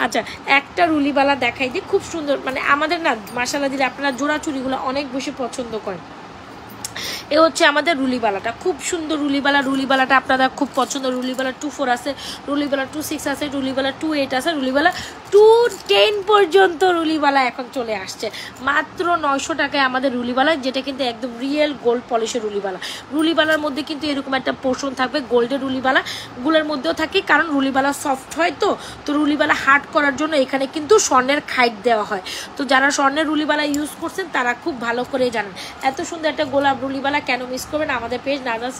Speaker 1: আচ্ছা একটা রুলিবালা দেখাই দিই, খুব সুন্দর। মানে আমাদের না মাশাআল্লাহ দিলে আপনারা জোড়া চুড়িগুলো অনেক বেশি পছন্দ করেন। এ হচ্ছে আমাদের রুলিবালাটা, খুব সুন্দর রুলিবালাটা আপনারা খুব পছন্দ। রুলিবালা 24 আছে, রুলিবালা 26 আছে, রুলিবালা 28 আছে, রুলিবালা 210 পর্যন্ত রুলিবালা এখন চলে আসছে মাত্র 900 টাকায় আমাদের রুলিবালা, যেটা কিন্তু একদম রিয়েল গোল্ড পলিশের রুলিবালা। রুলিবালার মধ্যে কিন্তু এরকম একটা পোর্শন থাকবে গোল্ডের রুলিবালা গুলোর মধ্যেও থাকে, কারণ রুলিবালা সফট হয়, তো রুলিবালা হার্ড করার জন্য এখানে কিন্তু স্বর্ণের খাইট দেওয়া হয়। তো যারা স্বর্ণের রুলিবালা ইউজ করছেন তারা খুব ভালো করে জানেন। এত সুন্দর একটা গোলাপ রুলিবালা কেন মিস করবেন। আমাদের page Najma's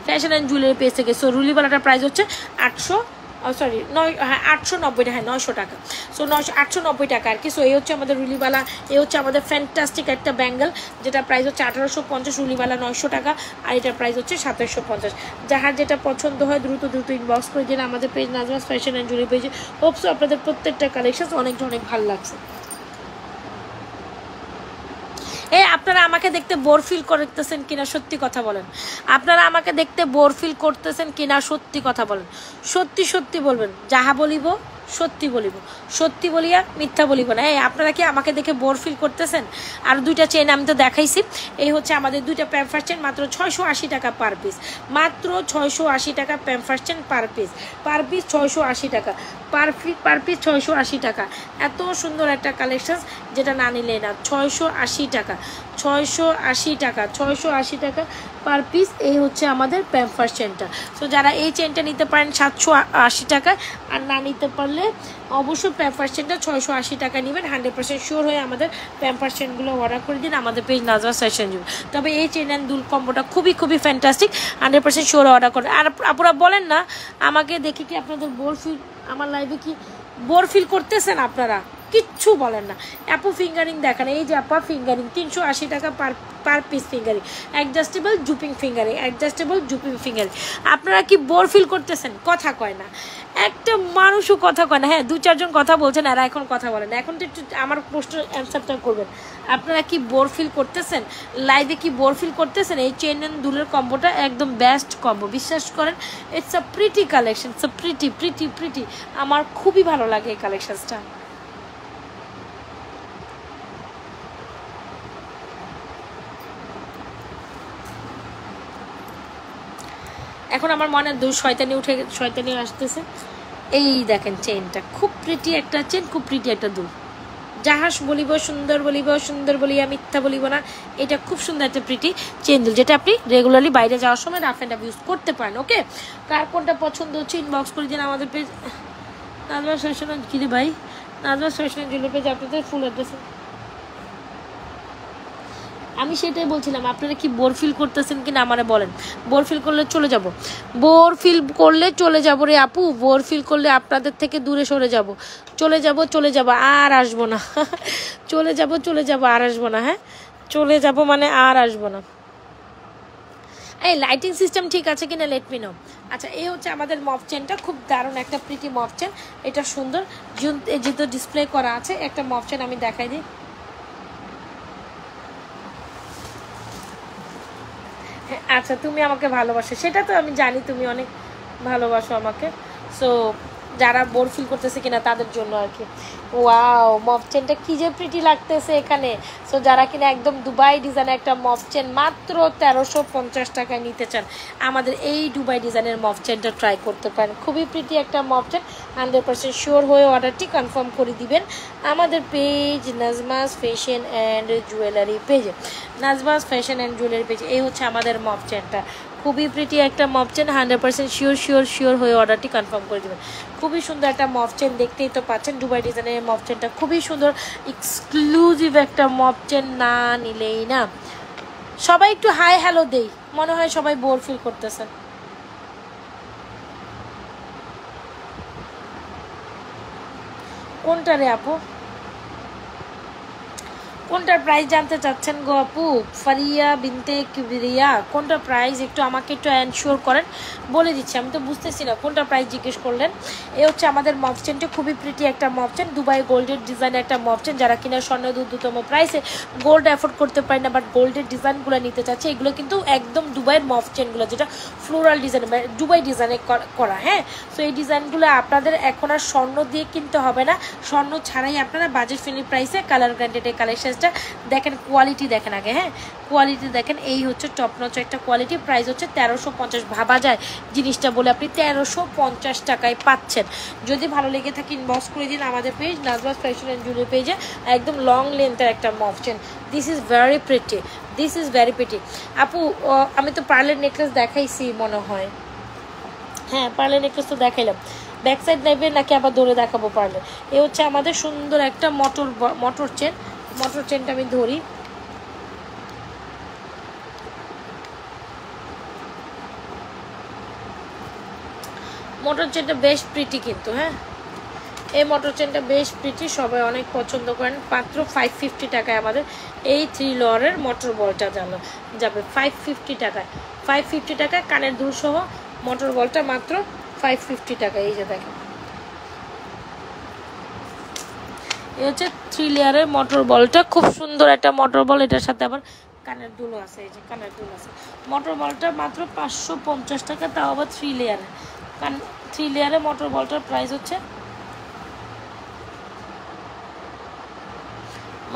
Speaker 1: fashion and jewellery page থেকে। সো রুলিবালাটার প্রাইস হচ্ছে 890 টাকা, 900 টাকা। সো 890 টাকা আর কি। সো এই হচ্ছে আমাদের রুলিবালা, এই হচ্ছে আমাদের ফ্যান্টাস্টিক একটা ব্যাঙ্গেল, যেটা প্রাইস হচ্ছে 1850, রুলিবালা 900 টাকা, আর এটার প্রাইস হচ্ছে 2750। যাহার যেটা পছন্দ হয় দ্রুত ইনবক্স করে দিন আমাদের page Najma's fashion and jewellery পেজে। হোপসো আপনাদের প্রত্যেকটা কালেকশন অনেক ভালো লাগছে। আপনারা আমাকে দেখতে বোর ফিল করতেছেন কিনা সত্যি কথা বলেন, আপনারা আমাকে দেখতে বোর ফিল করতেছেন কিনা সত্যি কথা বলেন, সত্যি বলবেন। যাহা বলিব সত্যি বলিব, সত্যি বলিয়া মিথ্যা বলিব না। এই আপনারা কি আমাকে দেখে বোর ফিল করতেছেন? আর দুইটা চেন আমি তো দেখাইছি। এই হচ্ছে আমাদের দুইটা প্যাম্পার চেন, মাত্র 680 টাকা পার পিস, মাত্র 680 টাকা pamper chain per piece, per piece 680 টাকা, পার পিস 680 টাকা। এত সুন্দর একটা কালেকশন যেটা না নিলে না। 680 টাকা, 680 টাকা, 680 টাকা পার পিস। এই হচ্ছে আমাদের প্যাম্পার চেনটা। সো যারা এই চেনটা নিতে পারেন 780 টাকায়, আর না নিতে পারলে অবশ্যই প্যাম্পার চেনটা 680 টাকা নেবেন। 100% শিওর হয়ে আমাদের প্যাম্পার চেনগুলো অর্ডার করে দিন আমাদের পেজ নাজওয়াজ ফ্যাশন জুয়েলারি। তবে এই চেন অ্যান্ড দুল কম্বোটা খুবই খুবই ফ্যান্টাস্টিক, 100% শিওর অর্ডার করেন। আর আপনারা বলেন না আমাকে দেখে কি আপনাদের বোর ফিল, আমার লাইভে কি বোর ফিল করতেছেন আপনারা? কিচ্ছু বলেন না। অ্যাপো ফিঙ্গারিং দেখেন, এই যে আপা ফিঙ্গারিং 380 টাকা পার পিস ফিঙ্গারিং, অ্যাডজাস্টেবল জুপিং ফিঙ্গারিং, অ্যাডজাস্টেবল জুপিং ফিঙ্গারিং। আপনারা কি বোর ফিল করতেছেন? কথা কয় না, একটা মানুষও কথা কয় না। হ্যাঁ, 2-4 জন কথা বলছেন, আর এখন কথা বলেন। এখন তো একটু আমার প্রশ্নের অ্যান্সারটা করবেন। আপনারা কি বোর ফিল করতেছেন? লাইভে কি বোর ফিল করতেছেন? এই চেন অ্যান্ড দুলের কম্বোটা একদম বেস্ট কম্বো, বিশ্বাস করেন। It's a pretty collection, it's a pretty pretty pretty. আমার খুবই ভালো লাগে এই কালেকশনসটা। এখন আমার মনে শয়তানি আসতেছে। এই দেখেন চেনটা, খুব প্রিটি একটা চেন, খুব প্রিটি একটা দুল। জাহাজ বলিব, সুন্দর বলিব, সুন্দর বলিয়া মিথ্যা বলিব না। এটা খুব সুন্দর একটা প্রিটি চেন দুল, যেটা আপনি রেগুলারলি বাইরে যাওয়ার সময় রাফ অ্যান্ড টাফ ইউজ করতে পারেন। ওকে, কার কোনটা পছন্দ হচ্ছে ইনবক্স করে দিন আমাদের পেজ নাজওয়াজ ফ্যাশন। কি রে ভাই, নাজওয়াজ ফ্যাশন জুয়েলারি পেজ আপনাদের ফুল অ্যাড্রেস। আমি সেটাই বলছিলাম, আপনারা কি বোর ফিল করতেছেন কিনা আমারে বলেন। বোর ফিল করলে চলে যাব, বোর ফিল করলে চলে যাব রে আপু। বোর ফিল করলে আপনাদের থেকে দূরে সরে যাব, চলে যাব আর আসবো না। চলে যাব আর আসবো না। হ্যাঁ, চলে যাব মানে আর আসবো না। এই লাইটিং সিস্টেম ঠিক আছে কিনা লেট মি নো। আচ্ছা, এই হচ্ছে আমাদের মফ চেনটা, খুব দারুণ একটা প্রিটি মফ চেন। এটা সুন্দর, যেহেতু ডিসপ্লে করা আছে। একটা মফ চেন আমি দেখাই দিই। আচ্ছা, তুমি আমাকে ভালোবাসো, সেটা তো আমি জানি, তুমি অনেক ভালোবাসো আমাকে। সো যারা বোর ফিল করতেছে কিনা তাদের জন্য আর কি। ওয়াও, মফ চেনটা কি যে প্রিটি লাগতেছে এখানে। সো যারা কিনা একদম দুবাই ডিজাইনের একটা মফ চেন মাত্র 1350 টাকায় নিতে চান, আমাদের এই দুবাই ডিজাইনের মফ চেনটা ট্রাই করতে পারেন। খুবই প্রিটি একটা মফ চেন, 100% শিওর হয়ে অর্ডারটি কনফার্ম করে দিবেন আমাদের page Najma's fashion and jewellery পেজে। নাজমাস ফ্যাশন অ্যান্ড জুয়েলারি পেজে এই হচ্ছে আমাদের মফ চেনটা, খুবই প্রিটি একটা মফ চেন। 100% শিওর হয়ে অর্ডারটি কনফার্ম করে দেবেন। খুবই সুন্দর একটা মফ চেন, দেখতেই তো পাচ্ছেন দুবাই ডিজাইনের মফ চেনটা খুবই সুন্দর, এক্সক্লুসিভ একটা মফ চেন, না নিলেই না। সবাই একটু হাই হ্যালো দেই, মনে হয় সবাই বোর ফিল করতেছেন। কোনটা রে আপু, কোনটার প্রাইস জানতে চাচ্ছেন গো আপু? ফারিয়া বিনতে কিবরিয়া, কোনটা প্রাইস একটু আমাকে একটু এনশিওর করেন, বলে দিচ্ছি। আমি তো বুঝতেছি না কোনটা প্রাইস জিজ্ঞেস করলেন। এ হচ্ছে আমাদের মফ চেনটা, খুবই প্রিটি একটা মফ চেন, দুবাই গোল্ডের ডিজাইনের একটা মফ চেন। যারা কিনা স্বর্ণ দুর্ধতম প্রাইসে গোল্ড অ্যাফোর্ড করতে পারে না, বাট গোল্ডের ডিজাইনগুলো নিতে চাচ্ছে, এগুলো কিন্তু একদম দুবাইয়ের মফ চেনগুলো, যেটা ফ্লোরাল ডিজাইন, দুবাই ডিজাইনে করা। হ্যাঁ, সো এই ডিজাইনগুলো আপনাদের এখন আর স্বর্ণ দিয়ে কিনতে হবে না, স্বর্ণ ছাড়াই আপনারা বাজেট ফ্রেন্ডলি প্রাইসে কালার গ্রান্ডেড এই কালেকশন দেখেন। কোয়ালিটি দেখেন আগে, হ্যাঁ কোয়ালিটি দেখেন। এই হচ্ছে টপ নচ একটা কোয়ালিটি। প্রাইস হচ্ছে 1350। ভাবা যায় জিনিসটা বলে আপনি 1350 টাকায় পাচ্ছেন। যদি ভালো লেগে থাকে ইনবক্স করে দিন আমাদের page Najwa's fashion and jewellery পেজে। একদম লং লেন্থের একটা মফ chain, this is very pretty, this is very pretty. আপু আমি তো পার্লের নেকলেস দেখাইছি মনে হয়। হ্যাঁ, পার্লের নেকলেস তো দেখাইলাম। ব্যাক সাইড নেবে নাকি আবার ধরে দেখাবো পার্লে? এ হচ্ছে আমাদের সুন্দর একটা মোটর চেন। মোটর চেনটা আমি ধরি, মোটর চেনটা বেশ প্রিটি কিন্তু। হ্যাঁ, এই মোটর চেনটা বেশ প্রিটি, সবাই অনেক পছন্দ করেন। মাত্র 550 টাকায় আমাদের এই 3 লরের মোটর বলটা যাবে 550 টাকায়। 550 টাকায় কানের দুল সহ মোটর বলটা মাত্র 550 টাকায়। এই যে দেখেন, এই হচ্ছে 3 লেয়ারের মোটর বলটা, খুব সুন্দর একটা মোটর বল। এটার সাথে আবার কানের দুলও আছে, এই যে কানের দুল আছে। মোটর বলটা মাত্র 550 টাকা, তাও আবার 3 লেয়ারে। 3 লেয়ারে মোটর বলটার প্রাইস হচ্ছে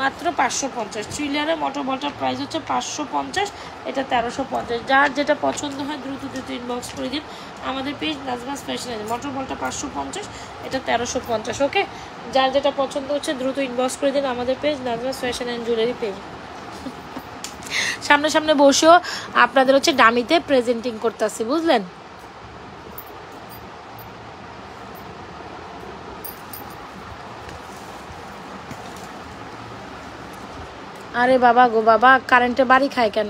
Speaker 1: মাত্র 550। 3 লেয়ারের মোটর বলটার প্রাইস হচ্ছে 550, এটা 1350। যার যেটা পছন্দ হয় দ্রুত ইনবক্স করে দিন আমাদের পেজ নাজমাস ফ্যাশন। মোটর বলটা 550, এটা 1350। ওকে, যার যেটা পছন্দ হচ্ছে দ্রুত ইনবক্স করে দিন আমাদের page Najma's fashion and jewellery page. সামনে বসেও আপনাদের হচ্ছে ডামিতে প্রেজেন্টিং করতেছি, বুঝলেন? আরে বাবা গো বাবা, কারেন্টে বাড়ি খায় কেন?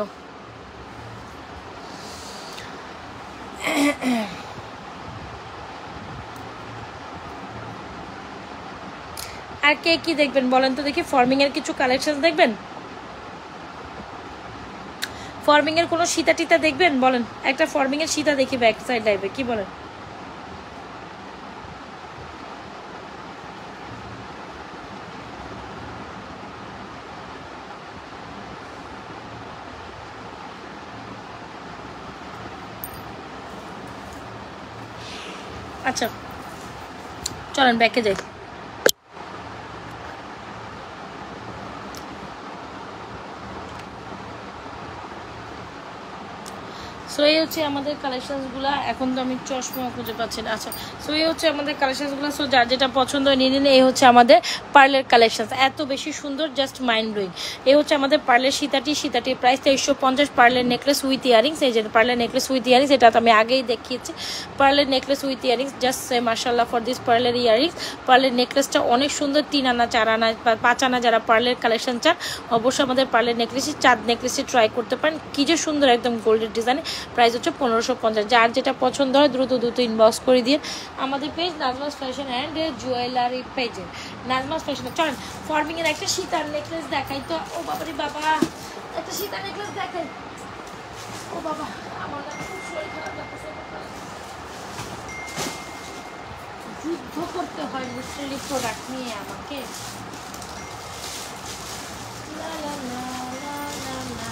Speaker 1: আর কে কি দেখবেন বলেন তো দেখি? ফর্মিং এর কিছু কালেকশন দেখবেন? ফর্মিং এর কোনো সীতা টিতা দেখবেন বলেন? একটা ফর্মিং এর সীতা দেখি ব্যাক সাইড লাইভে, কি বলেন? আচ্ছা চলেন ব্যাকে যাই। সো এই হচ্ছে আমাদের কালেকশনসগুলো। এখন তো আমি চশমা খুঁজে পাচ্ছি না। আচ্ছা, সো এই হচ্ছে আমাদের কালেকশনসগুলো। সো যার যেটা পছন্দ হয় নিয়ে নিন। এই হচ্ছে আমাদের পার্লের কালেকশনস, এত বেশি সুন্দর, জাস্ট মাইন্ড ব্লোয়িং। এই হচ্ছে আমাদের পার্লের সীতাটির প্রাইস 2350। পার্লের নেকলেস উইথ ইয়ারিংস, এই যে পার্লের নেকলেস উইথ ইয়ারিংস, এটা তো আমি আগেই দেখিয়েছি। পার্লের necklace with earrings, just say মাশাআল্লাহ ফর দিস পার্লের ইয়ারিংস। পার্লের নেকলেসটা অনেক সুন্দর, 3 আনা 4 আনা 5 আনা যারা পার্লের কালেকশন চান অবশ্যই আমাদের পার্লের নেকলেসই চাঁদ নেকলেসই ট্রাই করতে পারেন। কি যে সুন্দর, একদম গোল্ডের ডিজাইনে। প্রাইস হচ্ছে 1550। যার যেটা পছন্দ হয় দ্রুত ইনবক্স করে দিয়ে আমাদের page Najma's fashion and jewellery পেজে নাজমাস ফ্যাশন। চলেন ফর্মিং এর একটা সীতার নেকলেস দেখাই তো। ও বাবারে বাবা, একটা সীতার নেকলেস দেখাই। ও বাবা, আমার খুব শরীর খারাপ লাগতেছে। যুদ্ধ করতে হয় লিটারালি প্রোডাক্ট নিয়ে আমাকে। লা লা লা লা লা লা।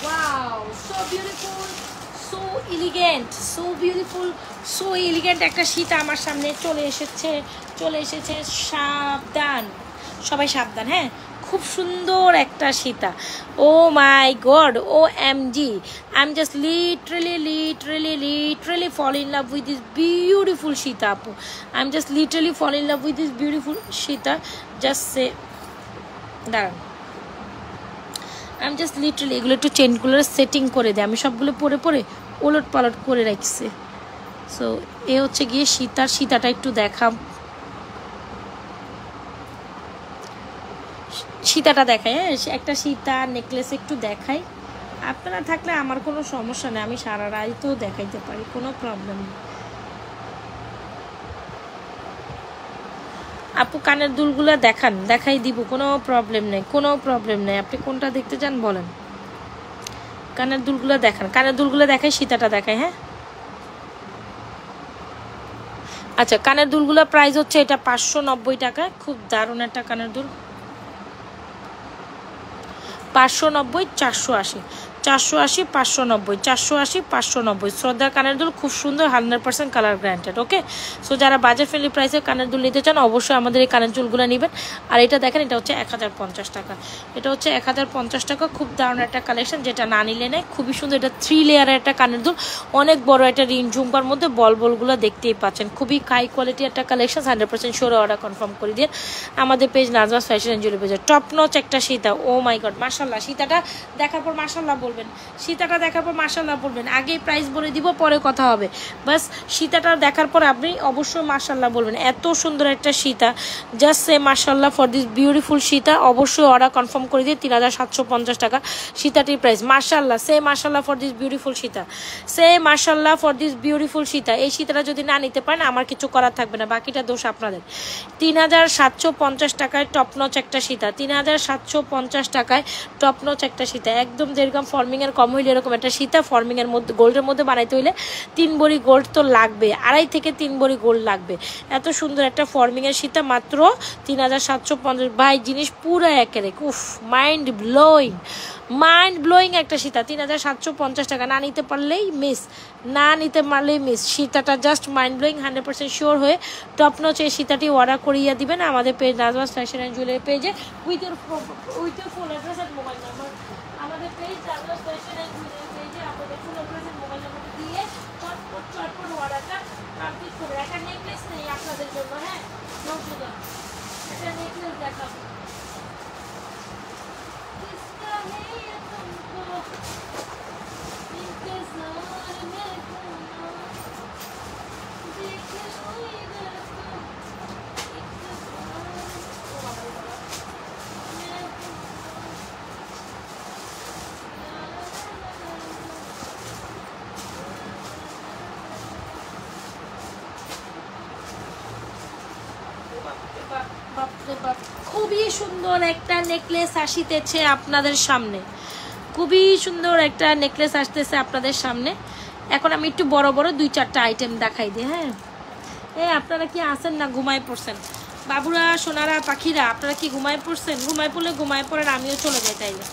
Speaker 1: Wow, so beautiful, so elegant, so beautiful, so elegant একটা সীতা আমার সামনে চলে এসেছে। সাবধান সবাই, সাবধান। হ্যাঁ, খুব সুন্দর একটা সীতা। Oh my God, O M G, I am just literally fall in love with this beautiful সীতা আপু। I am just literally fall in love with this beautiful সীতা। জাস্ট সে দাঁড়ান, আমি জাস্ট লিটারালি এগুলো একটু চেনগুলো সেটিং করে দেয়, আমি সবগুলো পরে ওলট পালট করে রাখছি। সো এ হচ্ছে গিয়ে সীতাটা একটু দেখাম, সীতাটা দেখাই। হ্যাঁ, একটা সীতা নেকলেস একটু দেখাই। আপনারা থাকলে আমার কোনো সমস্যা নেই, আমি সারা রাতও দেখাইতে পারি, কোনো প্রবলেম নেই। আপু কানের দুলগুলো দেখাই দিব, কোনো প্রবলেম নেই। আপনি কোনটা দেখতে চান বলেন? কানের দুলগুলো দেখাই, সীতাটা দেখাই। হ্যাঁ আচ্ছা, কানের দুলগুলো প্রাইস হচ্ছে এটা 590 টাকা। খুব দারুণ একটা কানের দুল, 590, 480, 480, 590, 480, 590। শ্রদ্ধার কানের দুল খুব সুন্দর, 100% কালার গ্যারান্টেড। ওকে, সো যারা বাজার ফ্রেন্ডলি প্রাইসে কানের দুল নিতে চান অবশ্যই আমাদের এই কানের দুলগুলো নেবেন। আর এটা দেখেন, এটা হচ্ছে 1050 টাকা। এটা হচ্ছে 1050 টাকা। খুব দারুণ একটা কালেকশন, যেটা না নিলে নেই। খুবই সুন্দর, এটা 3 লেয়ারের একটা কানের দুল, অনেক বড় একটা রিং ঝুমকার মধ্যে বলগুলো দেখতেই পাচ্ছেন। খুবই হাই কোয়ালিটি একটা কালেকশন, 100% শিওর অর্ডার কনফার্ম করে দিয়ে আমাদের page Najma's fashion and jewellery পেজে। টপ নচ একটা সীতা। ও মাই গড, মাশাআল্লাহ। সীতাটা দেখার পর মাশাআল্লাহ বলবেন। আগেই প্রাইস বলে দিব, পরে কথা হবে। বাস সীতাটা দেখার পর আপনি অবশ্যই মাশাআল্লাহ বলবেন। এত সুন্দর একটা সীতা, জাস্ট সে মাশাআল্লাহ ফর দিস বিউটিফুল সীতা। অবশ্যই অর্ডার কনফার্ম করে দিয়ে 3750 টাকা সীতাটির প্রাইস। মাশাআল্লাহ, সে মাশাআল্লাহ ফর দিস বিউটিফুল সীতা। এই সীতাটা যদি না নিতে পারেন আমার কিছু করার থাকবে না, বাকিটা দোষ আপনাদের। 3750 টাকায় টপ নচ একটা সীতা, 3750 টাকায় টপ নচ একটা সীতা, একদম যেরকম ফর্মিং এর কম হইলে এরকম একটা সীতা ফর্মিং এর মধ্যে গোল্ডের মধ্যে বানাইতে হইলে 3 ভরি গোল্ড তো লাগবে, 2.5 থেকে 3 ভরি গোল্ড লাগবে। এত সুন্দর একটা ফর্মিং এর সীতা মাত্র 3750। ভাই জিনিস পুরো একেবারে উফ মাইন্ড ব্লোয়িং একটা সীতা 3750 টাকা। না নিতে পারলেই মিস, সীতাটা জাস্ট মাইন্ড ব্লোয়িং। 100% শিওর হয়ে টপ নচ এই সীতাটি অর্ডার করিয়ে দিবেন আমাদের page Najma's fashion and jewellery পেজে with your full address and mobile number. আমাদের page Najma's fashion and jewellery পেজে আপনাদের ফুল অ্যাড্রেস অ্যান্ড মোবাইল নাম্বারটা দিয়ে চটপট অর্ডারটা কমপ্লিট করবে। একটা নেকলেস নেই আপনাদের জন্য, হ্যাঁ একটা নেকলেস দেখাবো। খুবই সুন্দর একটা নেকলেস আসিতেছে আপনাদের সামনে, খুবই সুন্দর একটা নেকলেস আসতেছে আপনাদের সামনে। এখন আমি একটু বড় বড় 2-4টা আইটেম দেখাই দিই। হ্যাঁ আপনারা কি আসেন না ঘুমায় পড়ছেন? বাবুরা সোনারা পাখিরা আপনারা কি ঘুমায় পড়ছেন? ঘুমায় পড়লে ঘুমায় পড়েন, আমিও চলে যাই তাইলে।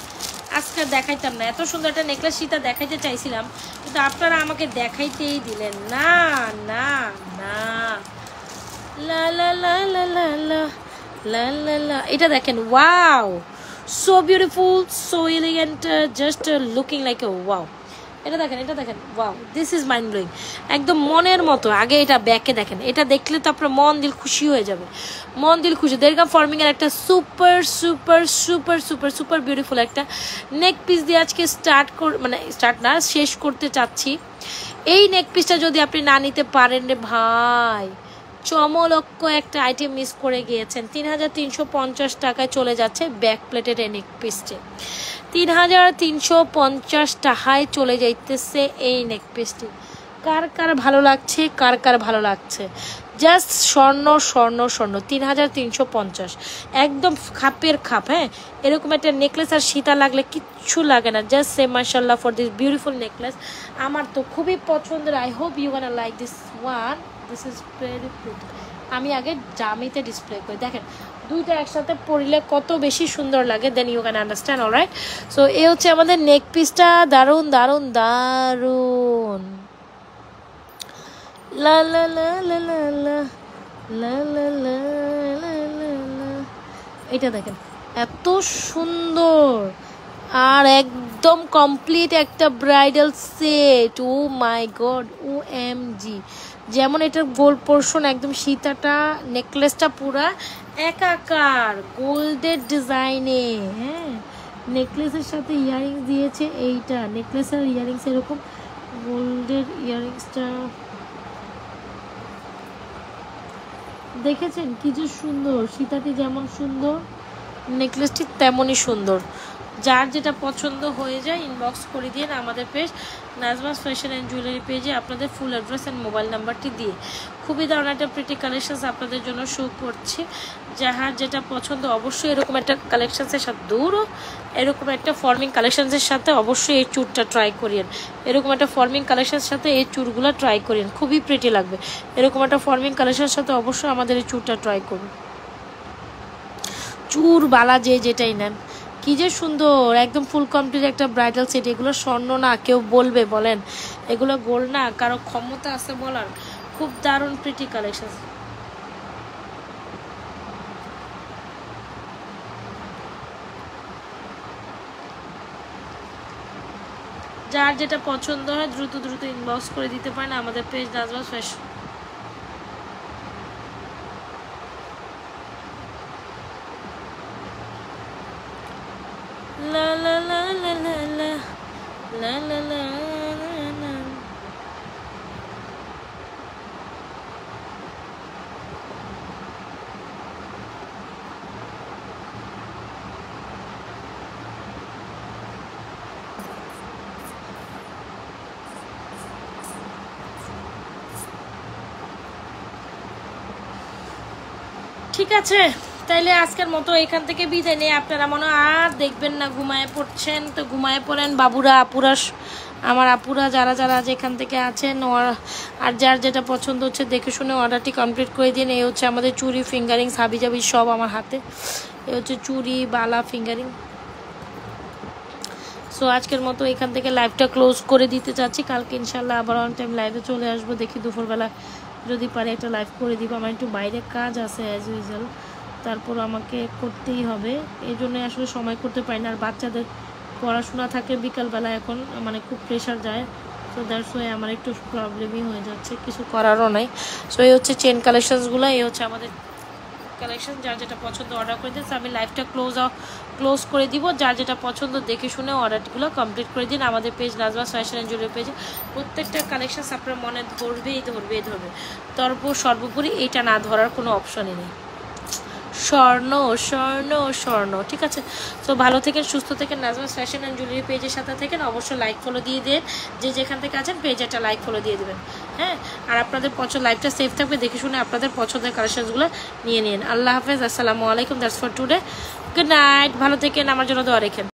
Speaker 1: আজকে দেখাইতাম না, এত সুন্দর একটা নেকলেস সীতা দেখাইতে চাইছিলাম কিন্তু আপনারা আমাকে দেখাইতেই দিলেন না। না না লা লা লা লা লা লা লা লা লা। এটা দেখেন, wow so beautiful, so elegant, just looking like a wow. এটা দেখেন wow, this is mind blowing, একদম মনের মতো। আগে এটা ব্যাকে দেখেন, এটা দেখলে তো আপনার মন দিল খুশি হয়ে যাবে, মন দিল খুশি। দেড়গাম ফর্মিং এর একটা super super super super super beautiful একটা নেক পিস দিয়ে আজকে শেষ করতে চাচ্ছি। এই নেক পিসটা যদি আপনি না নিতে পারেন রে ভাই, চমলক্ষ একটা আইটেম মিস করে গিয়েছেন। 3350 টাকায় চলে যাচ্ছে ব্যাক প্লেটের এই নেক পিসটি, 3350 টাকায় চলে যাইতেছে এই নেক পিসটি। কার কার ভালো লাগছে, কার কার ভালো লাগছে? জাস্ট স্বর্ণ স্বর্ণ স্বর্ণ 3350, একদম খাপের খাপ। হ্যাঁ এরকম একটা নেকলেস আর সীতা লাগলে কিচ্ছু লাগে না। জাস্ট সে মাশাআল্লাহ ফর দিস বিউটিফুল নেকলেস। আমার তো খুবই পছন্দের। I hope you gonna like this one, this is very pretty. আমি আগে জামিতে ডিসপ্লে করি, দেখেন দুইটা একসাথে পরিলে কত বেশি সুন্দর লাগে, then you can understand. Alright, so এই হচ্ছে আমাদের নেক পিসটা। দারুন দারুন দারুন। লা লা লা লা লা লা লা লা লা লা লা। এটা দেখেন এত সুন্দর আর একদম কমপ্লিট একটা bridal set. O my God, O M জি। যেমন এটার গোল্ড পোর্শন একদম সীতাটা নেকলেসটা পুরা একাকার গোল্ডের ডিজাইনে। হ্যাঁ নেকলেসের সাথে ইয়ারিংস দিয়েছে, এইটা নেকলেসের ইয়ারিংস এরকম গোল্ডের ইয়ারিংসটা দেখেছেন কি যে সুন্দর। সীতাটি যেমন সুন্দর নেকলেসটি তেমনই সুন্দর। যার যেটা পছন্দ হয়ে যায় ইনবক্স করে দিয়ে আমাদের page Najma's fashion and jewellery পেজে আপনাদের ফুল অ্যাড্রেস অ্যান্ড মোবাইল নাম্বারটি দিয়ে খুবই দারুণ একটা প্রিটি কালেকশানস আপনাদের জন্য শো করছে। যাহার যেটা পছন্দ অবশ্যই এরকম একটা কালেকশানসের সাথে এরকম একটা ফর্মিং কালেকশানসের সাথে অবশ্যই এই চুরটা ট্রাই করিয়েন। এরকম একটা ফর্মিং কালেকশানের সাথে এই চুরগুলো ট্রাই করিয়েন, খুবই প্রিটি লাগবে। এরকম একটা ফর্মিং কালেকশানের সাথে অবশ্যই আমাদের এই চুরটা ট্রাই করুন। চুর বালা যেটাই নেন কি যে সুন্দর, একদম ফুল কমপ্লিট একটা ব্রাইডাল সেট। এগুলো স্বর্ণ না, কেউ বলবে বলেন এগুলো গোল্ড না, কারো ক্ষমতা আছে বলার। খুব দারুণ প্রিটি কালেকশন। যার যেটা পছন্দ হয় দ্রুত দ্রুত ইনবক্স করে দিতে পারেন আমাদের page Najma's fashion. La la la la la la la la la la. ঠিক আছে। তাইলে আজকের মতো এখান থেকে বিদায় নিয়ে আপনারা মনে আর দেখবেন না, ঘুমায় পড়ছেন তো ঘুমায় পড়েন। বাবুরা আপুরা, আমার আপুরা যারা যারা যেখান থেকে আছেন, আর যার যেটা পছন্দ হচ্ছে দেখে শুনে অর্ডারটি কমপ্লিট করে দিন। এই হচ্ছে আমাদের চুড়ি, ফিঙ্গারিংস, হাবিজাবি সব আমার হাতে। এই হচ্ছে চুড়ি, বালা, ফিঙ্গারিং। সো আজকের মতো এখান থেকে লাইভটা ক্লোজ করে দিতে চাচ্ছি। কালকে ইনশাল্লাহ আবার অন টাইম লাইভে চলে আসবো। দেখি দুপুরবেলা যদি পারে একটা লাইভ করে দিব। আমার একটু বাইরে কাজ আছে অ্যাজ ইউজুয়াল, তারপর আমাকে করতেই হবে, এই জন্য আসলে সময় করতে পারি না। আর বাচ্চাদের পড়াশোনা থাকে বিকালবেলা, এখন মানে খুব প্রেশার যায়। সো দ্যাটস ওয়াই আমার একটু প্রবলেমই হয়ে যাচ্ছে, কিছু করারও নাই। সো এই হচ্ছে চেন কালেকশনসগুলো, এই হচ্ছে আমাদের কালেকশন। যার যেটা পছন্দ অর্ডার করে দিন। আমি লাইভটা ক্লোজ করে দিব। যার যেটা পছন্দ দেখে শুনে অর্ডারগুলো কমপ্লিট করে দিন। আমাদের page Najma's fashion and jewellery পেজে প্রত্যেকটা কালেকশন আপনার মনে ধরবে। তারপর সর্বোপরি এইটা না ধরার কোনো অপশনই নেই। স্বর্ণ স্বর্ণ স্বর্ণ, ঠিক আছে। তো ভালো থেকেন, সুস্থ থেকেন, নাজমাস ফ্যাশন অ্যান্ড জুয়েলারি পেজের সাথে থেকেন। অবশ্যই লাইক ফলো দিয়ে দেন, যে যেখান থেকে আছেন পেজে একটা লাইক ফলো দিয়ে দেবেন, হ্যাঁ। আর আপনাদের পছন্দ, লাইভটা সেফ থাকবে, দেখে শুনে আপনাদের পছন্দের কালেকশনগুলো নিয়ে নিন। আল্লাহ হাফেজ, আসসালামু আলাইকুম। That's for today, good night, ভালো থেকেন, আমার জন্য দোয়া রেখেন।